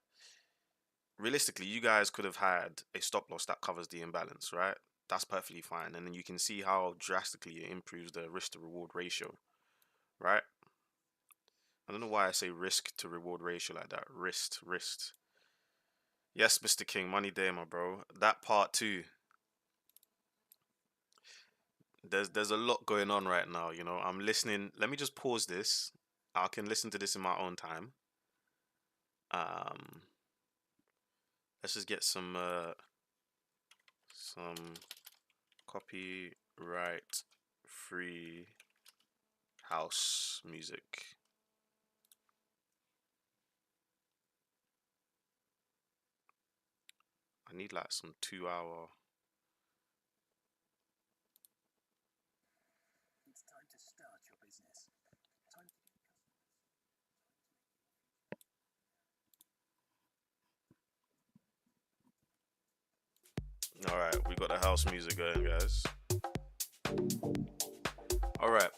Realistically, you guys could have had a stop loss that covers the imbalance, right? That's perfectly fine. And then you can see how drastically it improves the risk to reward ratio, right? I don't know why I say risk to reward ratio like that. Wrist. Yes, Mr. King, money day, my bro. That part too. There's a lot going on right now, you know. I'm listening. Let me just pause this. I can listen to this in my own time. Um, let's just get some copyright free house music. I need like some 2 hour. It's time to start your business. All right, we got the house music going, guys. All right.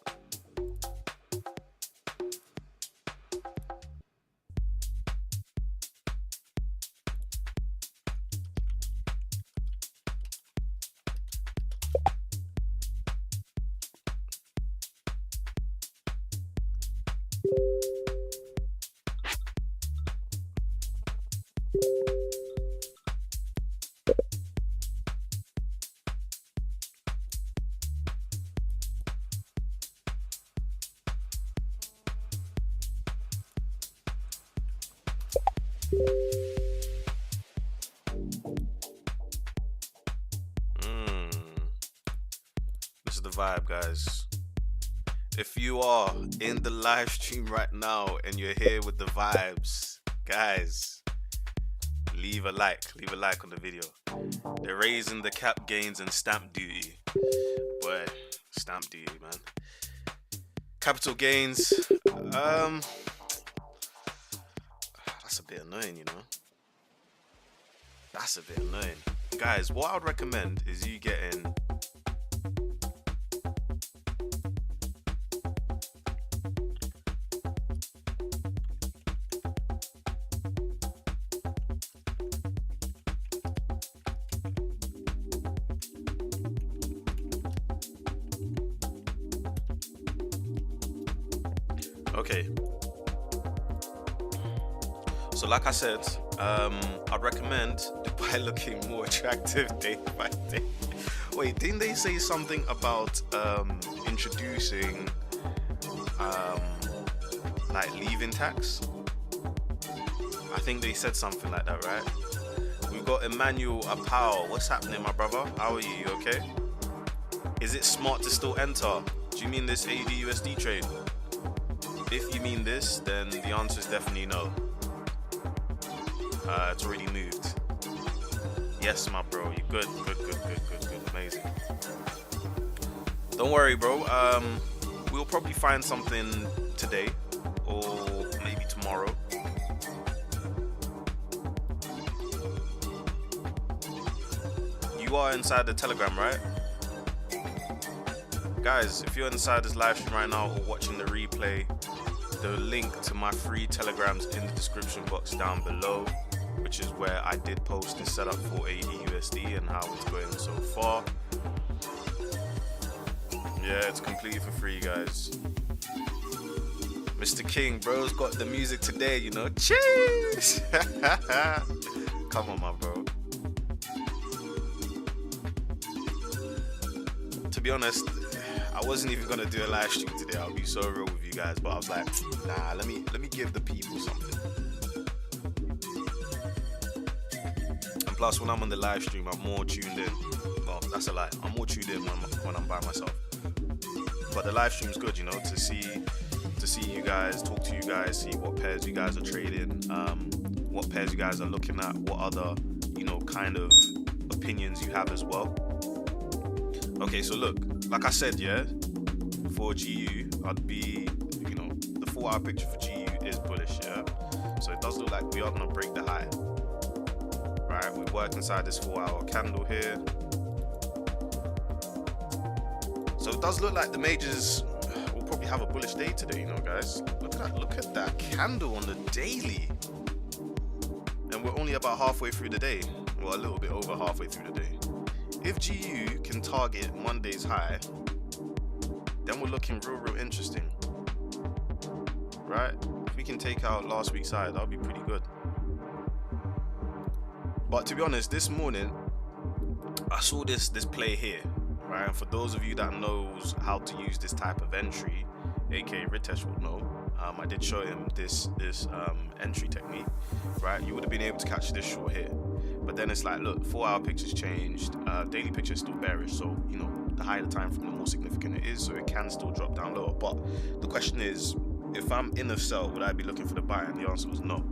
This is the vibe, guys. If you are in the live stream right now and you're here with the vibes, guys, leave a like on the video. They're raising the cap gains and stamp duty. Boy, stamp duty, man. Capital gains, that's a bit annoying, you know. That's a bit annoying. Guys, what I would recommend is you getting okay. So like I said, I'd recommend Dubai looking more attractive day by day. Wait, didn't they say something about introducing like leaving tax? I think they said something like that, right? We've got Emmanuel Apao. What's happening, my brother? How are you? You okay? Is it smart to still enter? Do you mean this AUD/USD trade? If you mean this, then the answer is definitely no. It's already moved. Yes, my bro. You good? Good. Amazing. Don't worry, bro. We'll probably find something today or maybe tomorrow. You are inside the Telegram, right? Guys, if you're inside this live stream right now or watching the replay, the link to my free Telegrams in the description box down below, which is where I did post this setup for AUD/USD and how it's going so far. Yeah, it's completely for free, guys. Mr. King, bro's got the music today, you know. Cheers! Come on, my bro. To be honest, I wasn't even gonna do a live stream today. I'll be so real with you guys, but I was like, nah, let me give the people something. And plus, when I'm on the live stream, I'm more tuned in. Well, that's a lie. I'm more tuned in when I'm by myself. But the live stream's good, you know, to see you guys, talk to you guys, see what pairs you guys are trading, what pairs you guys are looking at, what other, you know, kind of opinions you have as well. Okay, so look, like I said, yeah, for GU, I'd be, you know, the 4-hour picture for GU is bullish, yeah. So it does look like we are gonna break the high. Right, we work inside this 4-hour candle here. So it does look like the majors will probably have a bullish day today, you know, guys. Look at that candle on the daily. And we're only about halfway through the day. Well, a little bit over halfway through the day. If GU can target Monday's high, then we're looking real interesting. Right? If we can take out last week's high, that'll be pretty good. But to be honest, this morning, I saw this play here. Right, and for those of you that knows how to use this type of entry, aka Ritesh would know, I did show him this entry technique, right? You would have been able to catch this short here, but then it's like, look, 4-hour picture's changed, daily picture is still bearish, so you know, the higher the time frame, the more significant it is, so it can still drop down lower. But the question is, if I'm in a sell, would I be looking for the buy? And the answer was no.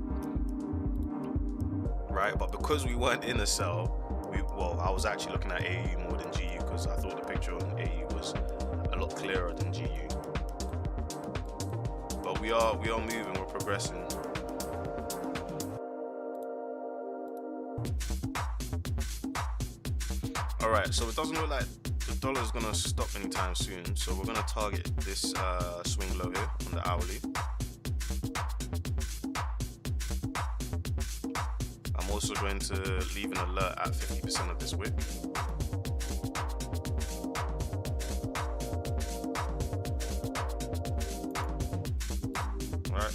Right, but because we weren't in a sell, I was actually looking at AU more than GU because I thought the picture on AU was a lot clearer than GU. But we are moving, we're progressing. Alright, so it doesn't look like the dollar is gonna stop anytime soon, so we're gonna target this swing low here on the hourly. I'm also going to leave an alert at 50% of this wick. Alright.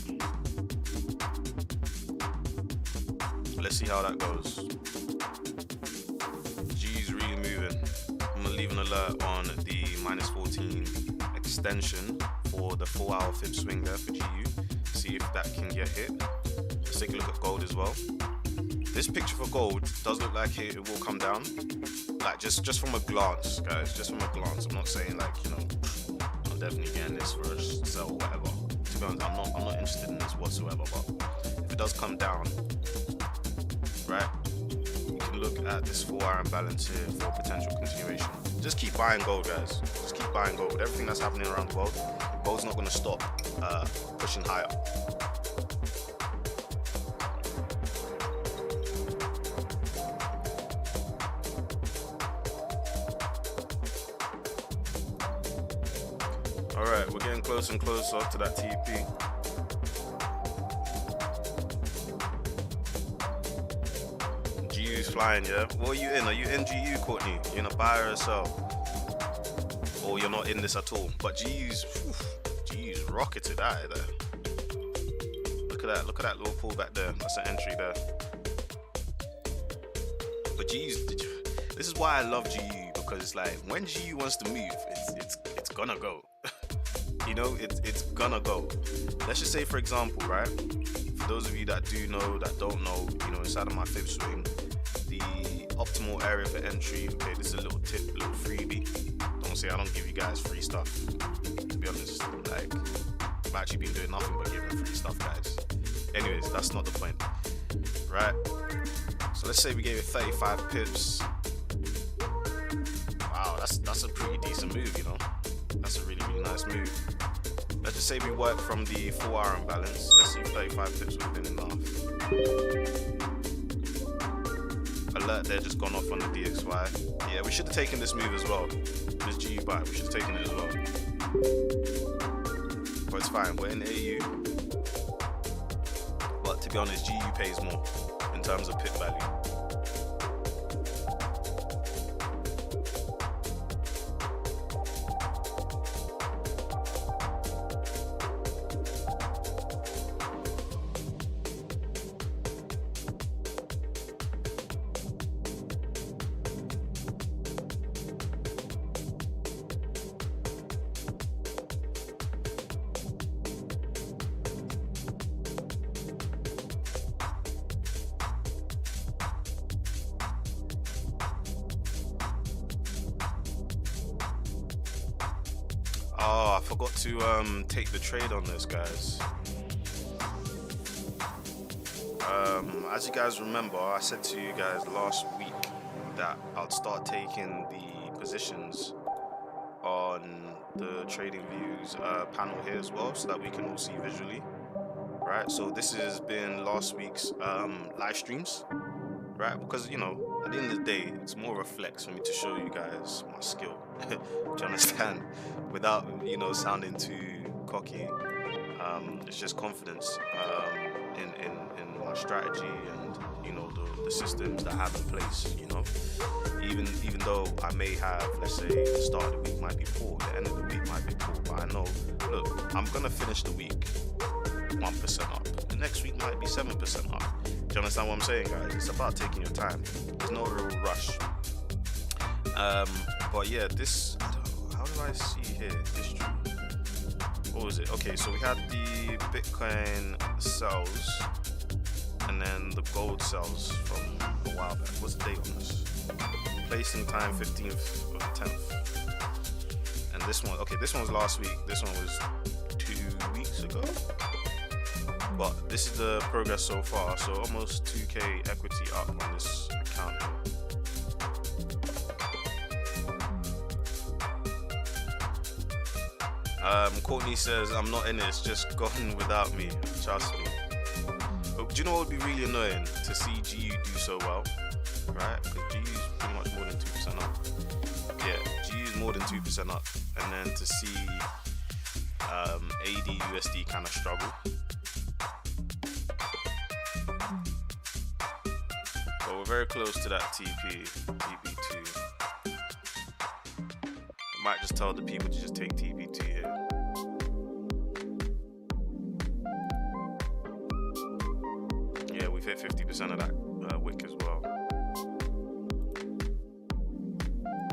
Let's see how that goes. G's really moving. I'm going to leave an alert on the -14 extension for the 4-hour fib swing there for GU. See if that can get hit. Let's take a look at gold as well. This picture for gold does look like it will come down, like just from a glance, guys, just from a glance. I'm not saying like, you know, I'm definitely getting this for a sell or whatever. To be honest, I'm not interested in this whatsoever, but if it does come down, right, you can look at this 4-hour imbalance here for potential continuation. Just keep buying gold, guys. Just keep buying gold. With everything that's happening around the world, gold's not going to stop pushing higher. Alright, we're getting closer and closer to that TP. GU's flying, yeah? What are you in? Are you in GU, Courtney? You in a buy or a sell? Or you're not in this at all? But GU's rocketed out of there. Look at that little pullback there. That's an entry there. But this is why I love GU, because it's like when GU wants to move, it's gonna go. You know, it's gonna go. Let's just say, for example, right? For those of you that do know, that don't know, you know, inside of my fib swing, the optimal area for entry, okay, this is a little tip, a little freebie. Don't say I don't give you guys free stuff. To be honest, like, I've actually been doing nothing but giving free stuff, guys. Anyways, that's not the point, right? So let's say we gave it 35 pips. Wow, that's a pretty decent move, you know. That's a really, really nice move. Let's just say we work from the 4-hour imbalance. Let's see if 35 pips would have been enough. Alert there, just gone off on the DXY. Yeah, we should have taken this move as well. This GU buy, we should have taken it as well. But it's fine, we're in AU. But to be honest, GU pays more in terms of pip value. Oh, I forgot to take the trade on this, guys. As you guys remember, I said to you guys last week that I'd start taking the positions on the Trading Views panel here as well, so that we can all see visually, right? So this has been last week's live streams, right? Because, you know, at the end of the day, it's more of a flex for me to show you guys my skill. Do you understand? Without, you know, sounding too cocky. It's just confidence in my strategy and, you know, the systems that I have in place, you know. Even though I may have, let's say, the start of the week might be poor, the end of the week might be poor, but I know, look, I'm gonna finish the week 1% up. The next week might be 7% up. Do you understand what I'm saying, guys? It's about taking your time. There's no real rush. But yeah, this, I don't know, how do I see here? History. What was it? Okay, so we had the Bitcoin sells and then the gold sells from a while back. What's the date on this? Placing time 15th of the 10th. And this one, okay, this one was last week. This one was 2 weeks ago. But this is the progress so far. So almost 2k equity up on this account here. Courtney says, I'm not in it, it's just gone without me. Trust me. But do you know what would be really annoying? To see GU do so well, right? Because GU is pretty much more than 2% up. Yeah, GU is more than 2% up. And then to see AD USD kind of struggle. But we're very close to that TP2. I might just tell the people to just take TP2 here. Yeah, we've hit 50% of that wick as well.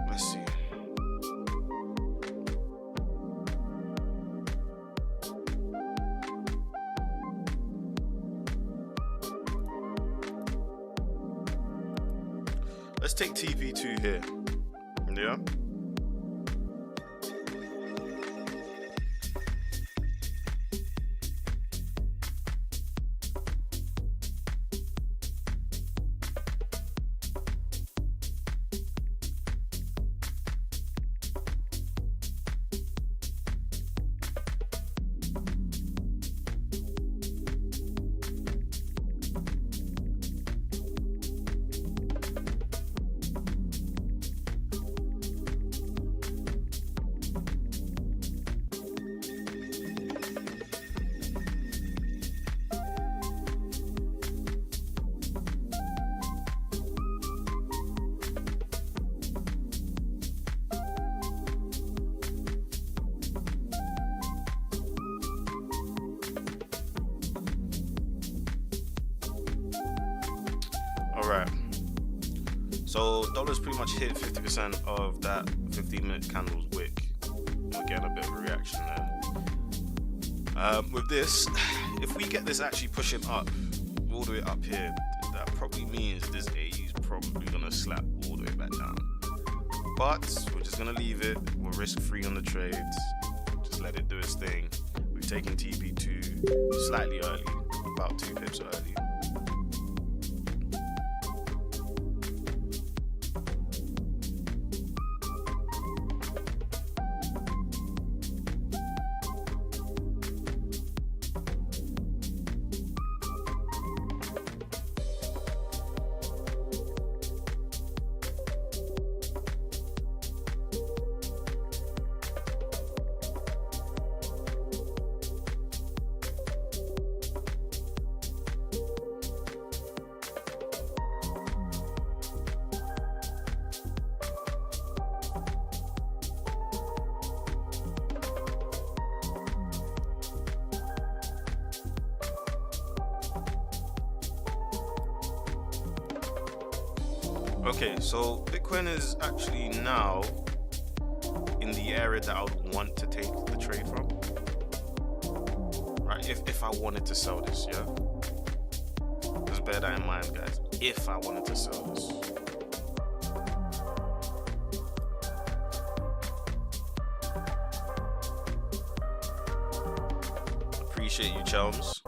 Let's see. Let's take TP2 here. Yeah. Alright, so dollars pretty much hit 50% of that 15-minute candle's wick. We're getting a bit of a reaction there. With this, if we get this actually pushing up all the way up here, that probably means this AU is probably gonna slap all the way back down. But we're just gonna leave it. We're risk free on the trades. Just let it do its thing. We've taken TP2 slightly early, about 2 pips early. Okay, so Bitcoin is actually now in the area that I would want to take the trade from. Right, if I wanted to sell this, yeah? Just bear that in mind, guys. If I wanted to sell this. Appreciate you, Chelms.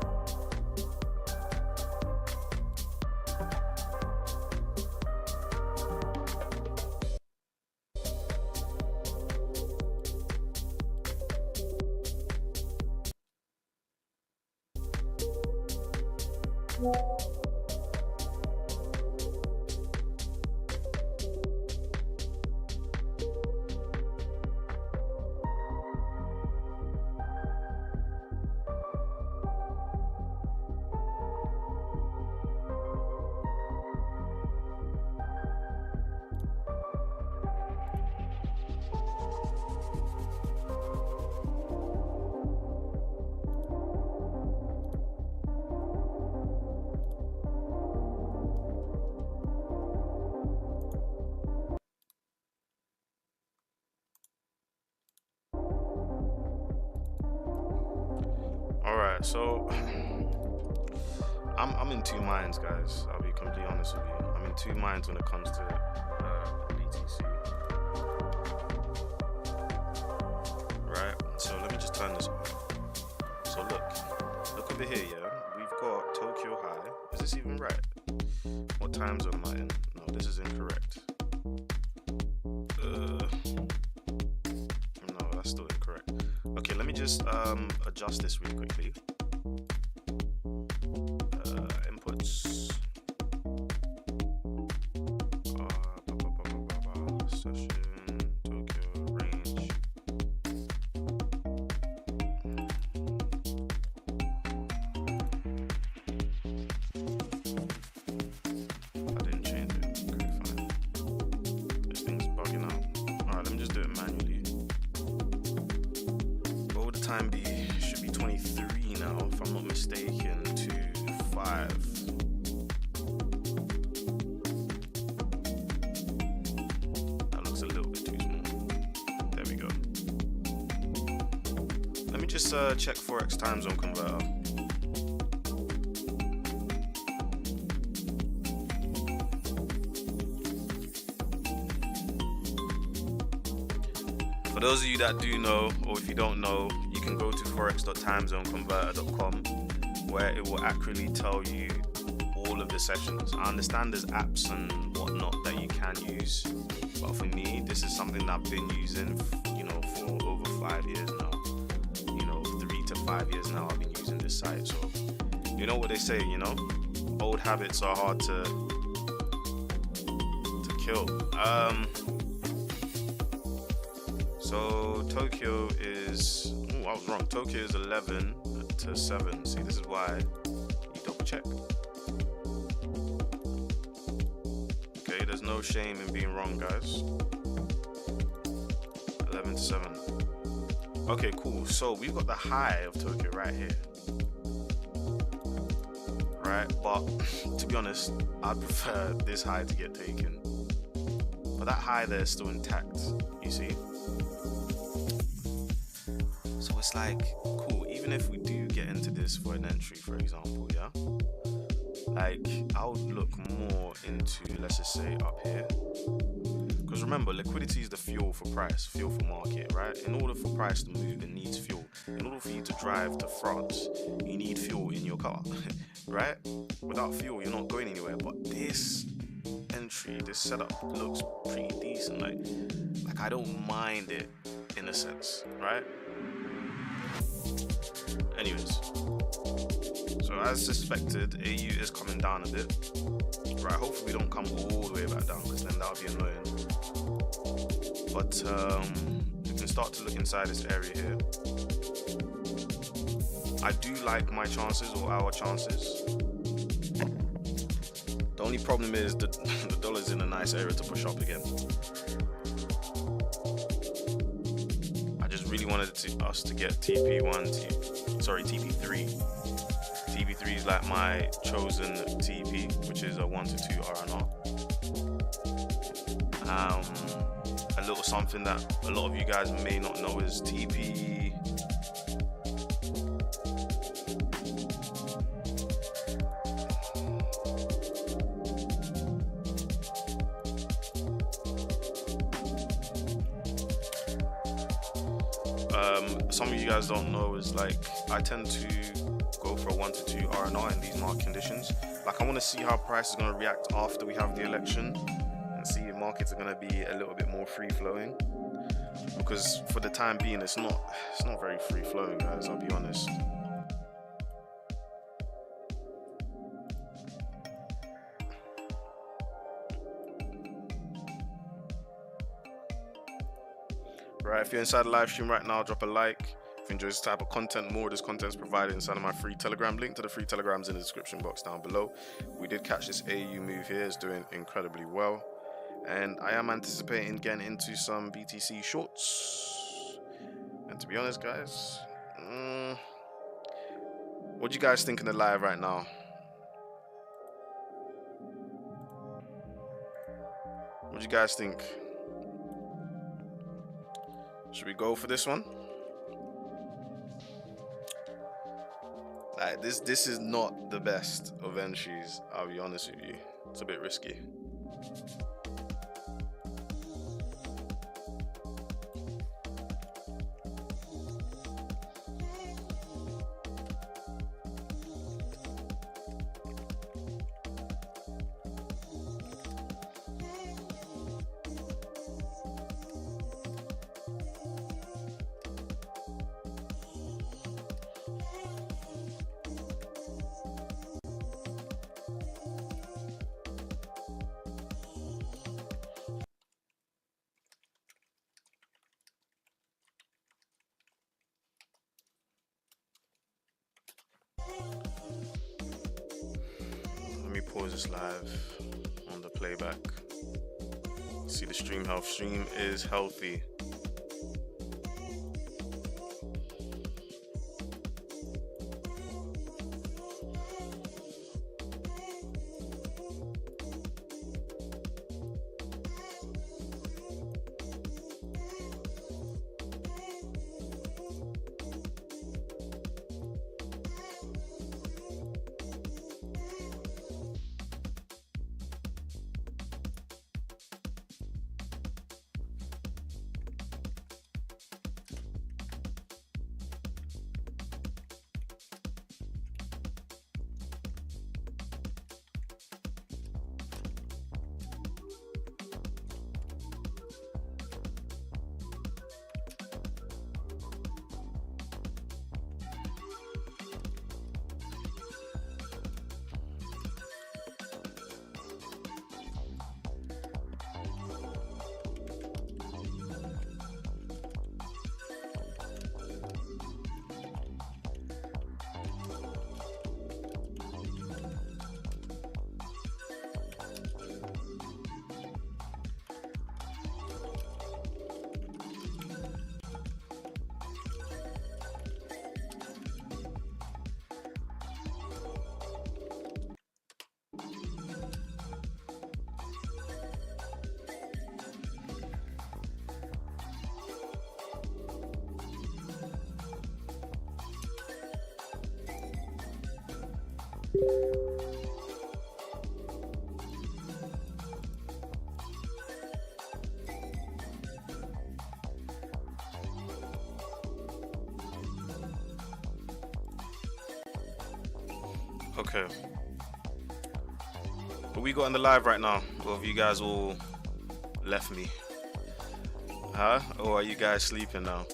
Alright, so I'm in two minds, guys. I'll be completely honest with you. I'm in two minds when it comes to BTC. Right, so let me just turn this off. So look over here, yeah? We've got Tokyo high. Is this even right? What time zone am I in? No, this is incorrect. No, that's still incorrect. Okay, let me just adjust this really quickly. Inputs. Session, Tokyo, range. I didn't change it. Okay, fine. This thing's bugging out. Alright, let me just do it manually. What would the time be? It should be 23 now, if I'm not mistaken, to 5. That looks a little bit too small. There we go. Let me just check Forex time zone converter. For those of you that do know, or if you don't know, you can go to forex.timezoneconverter.com where it will accurately tell you all of the sessions. I understand there's apps and whatnot that you can use, but for me, this is something that I've been using, for over 5 years now. 3 to 5 years now I've been using this site. So, you know what they say, old habits are hard to kill. So Tokyo is, I was wrong. Tokyo is 11 to 7. See, this is why you double check. Okay, there's no shame in being wrong, guys. 11 to 7. Okay, cool. So we've got the high of Tokyo right here. Right, but to be honest, I'd prefer this high to get taken. But that high there is still intact, you see? So it's like, cool, even if we do get into this for an entry, for example, yeah, like I would look more into, let's just say, up here, because remember, liquidity is the fuel for price, fuel for market, right? In order for price to move, it needs fuel. In order for you to drive to France, you need fuel in your car, right? Without fuel, you're not going anywhere. But this entry, this setup looks pretty decent. Like I don't mind it in a sense, right? Anyways, so as suspected, AU is coming down a bit, right? Hopefully we don't come all the way back down, because then that would be annoying. But we can start to look inside this area here. I do like my chances, or our chances. The only problem is the dollar's in a nice area to push up again. I just really wanted us to get TP1, TP3. TP3 is like my chosen TP, which is a 1 to 2 RNR. A little something that a lot of you guys may not know is TP. Some of you guys don't know is like I tend to go for a 1 to 2 RNR in these market conditions. Like I want to see how price is going to react after we have the election, and see if markets are going to be a little bit more free flowing. Because for the time being, it's not very free flowing, guys. I'll be honest. Right, if you're inside the live stream right now, drop a like. If you enjoy this type of content, more of this content is provided inside of my free Telegram. Link to the free Telegrams in the description box down below. We did catch this AU move here. It's doing incredibly well. And I am anticipating getting into some BTC shorts. And to be honest, guys, what do you guys think in the live right now? What do you guys think? Should we go for this one? Like this is not the best of entries, I'll be honest with you. It's a bit risky. Pause this live on the playback. See the stream health. Stream is healthy. Okay. What we got on the live right now? Or have you guys all left me? Huh? Or are you guys sleeping now?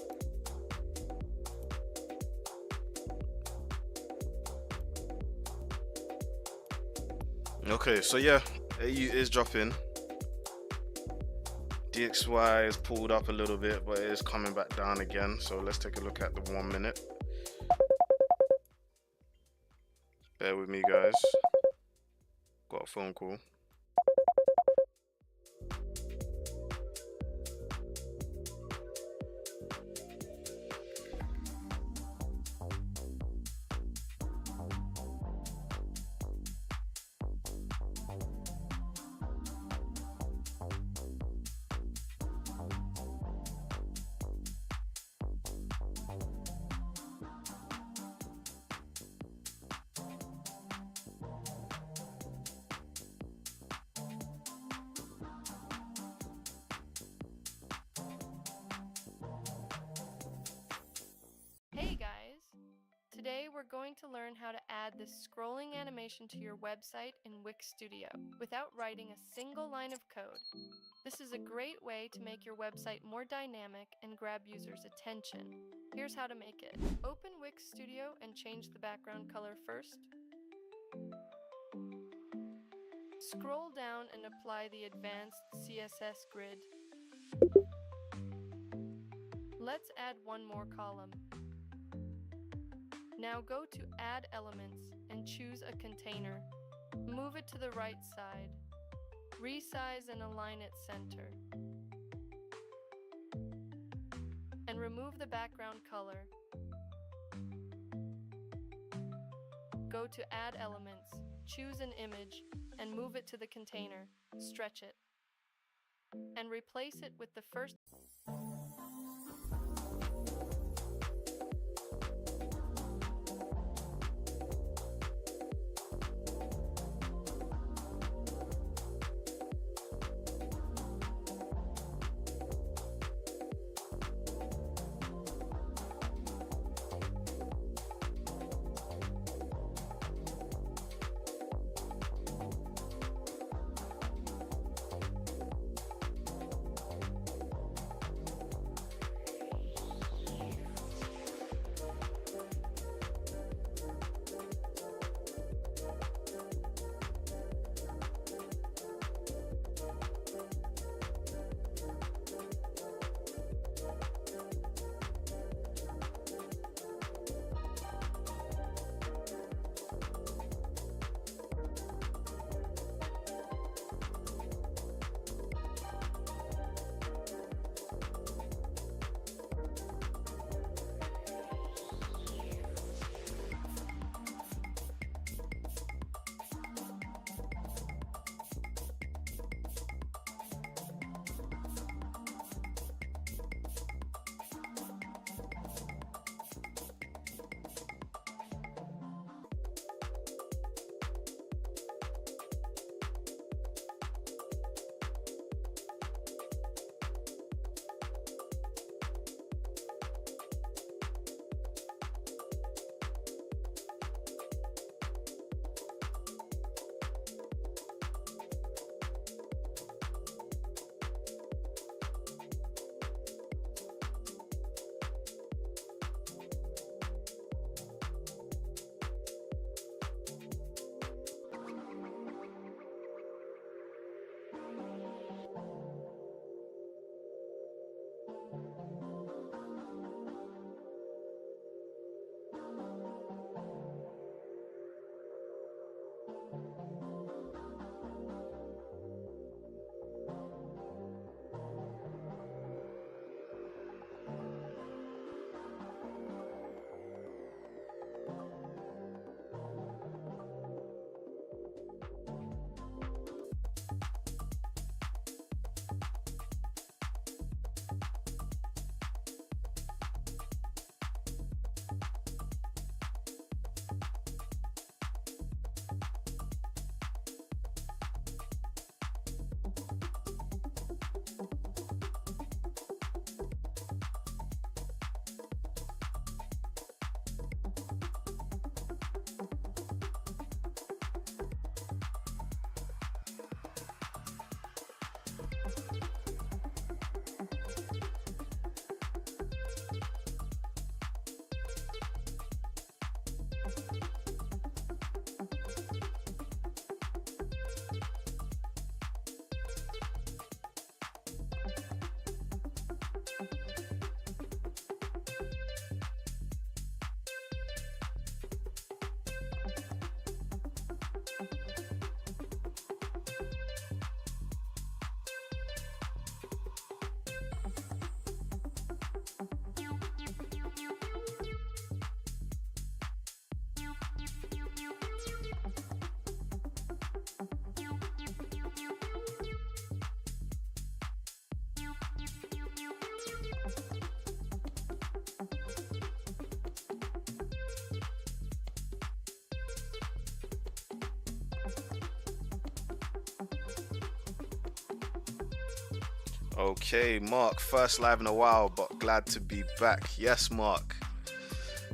Okay, so yeah, AU is dropping. DXY is pulled up a little bit, but it is coming back down again. So let's take a look at the 1 minute. Bear with me, guys. Got a phone call. Hey guys! Today we're going to learn how to add this scrolling animation to your website in Wix Studio without writing a single line of code. This is a great way to make your website more dynamic and grab users' attention. Here's how to make it. Open Wix Studio and change the background color first. Scroll down and apply the advanced CSS grid. Let's add one more column. Now go to Add Elements and choose a container. Move it to the right side. Resize and align it center. And remove the background color. Go to Add Elements, choose an image, and move it to the container. Stretch it. And replace it with the first. Okay, Mark, first live in a while, but glad to be back. Yes, Mark.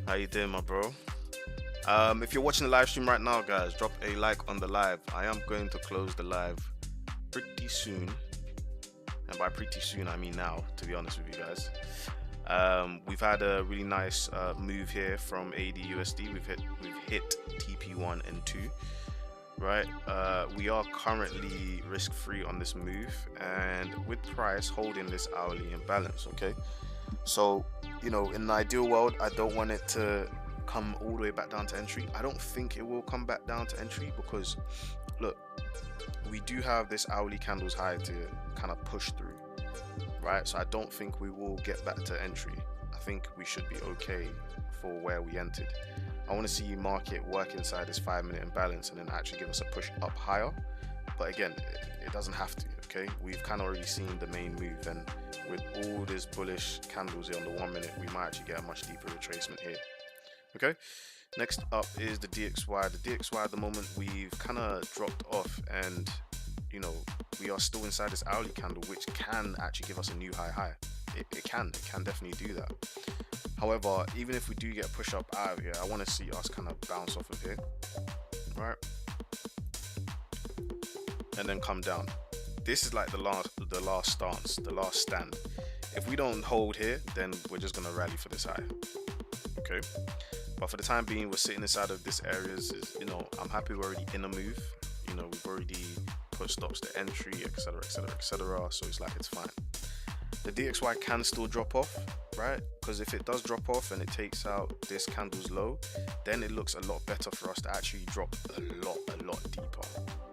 How you doing, my bro? If you're watching the live stream right now, guys, drop a like on the live. I am going to close the live pretty soon. And by pretty soon, I mean now, to be honest with you guys. We've had a really nice move here from AUD/USD. We've hit TP1 and 2. Right, we are currently risk-free on this move, and with price holding this hourly imbalance. Okay, so you know, in an ideal world, I don't want it to come all the way back down to entry. I don't think it will come back down to entry because look, we do have this hourly candles high to kind of push through, right? So I don't think we will get back to entry. I think we should be okay for where we entered. I want to see market work inside this 5-minute imbalance and then actually give us a push up higher. But again, it doesn't have to, okay? We've kind of already seen the main move, and with all this bullish candles here on the 1 minute, we might actually get a much deeper retracement here. Okay, next up is the DXY. The DXY at the moment, we've kind of dropped off, and you know, we are still inside this hourly candle, which can actually give us a new high. It can definitely do that. However, even if we do get push up out of here, I want to see us kind of bounce off of here, right, and then come down. This is like the last stance, the last stand. If we don't hold here, then we're just gonna rally for this high. Okay, but for the time being, we're sitting inside of this areas. You know, I'm happy we're already in a move. You know, we've already put stops to entry, etc., etc., etc. So it's like it's fine. The DXY can still drop off, right? Because if it does drop off and it takes out this candle's low, then it looks a lot better for us to actually drop a lot deeper.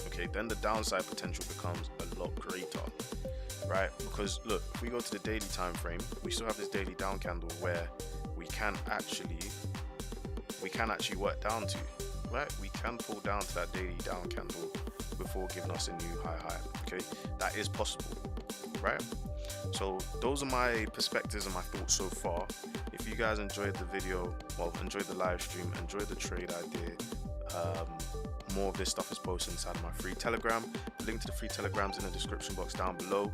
Okay, then the downside potential becomes a lot greater, right? Because look, if we go to the daily time frame, we still have this daily down candle where we can actually work down to, right? We can pull down to that daily down candle before giving us a new high. Okay, that is possible, right? So those are my perspectives and my thoughts so far. If you guys enjoyed the video, well, enjoyed the live stream, enjoyed the trade I did, more of this stuff is posted inside of my free Telegram. Link to the free Telegrams in the description box down below.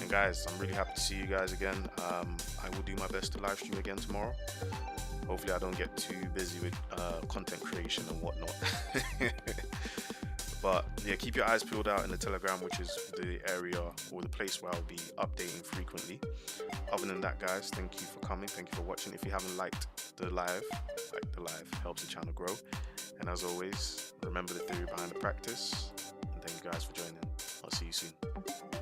And guys, I'm really happy to see you guys again. I will do my best to live stream again tomorrow. Hopefully I don't get too busy with content creation and whatnot. But yeah, keep your eyes peeled out in the Telegram, which is the area or the place where I'll be updating frequently. Other than that, guys, thank you for coming. Thank you for watching. If you haven't liked the live, like the live, helps the channel grow. And as always, remember the theory behind the practice. And thank you guys for joining. I'll see you soon.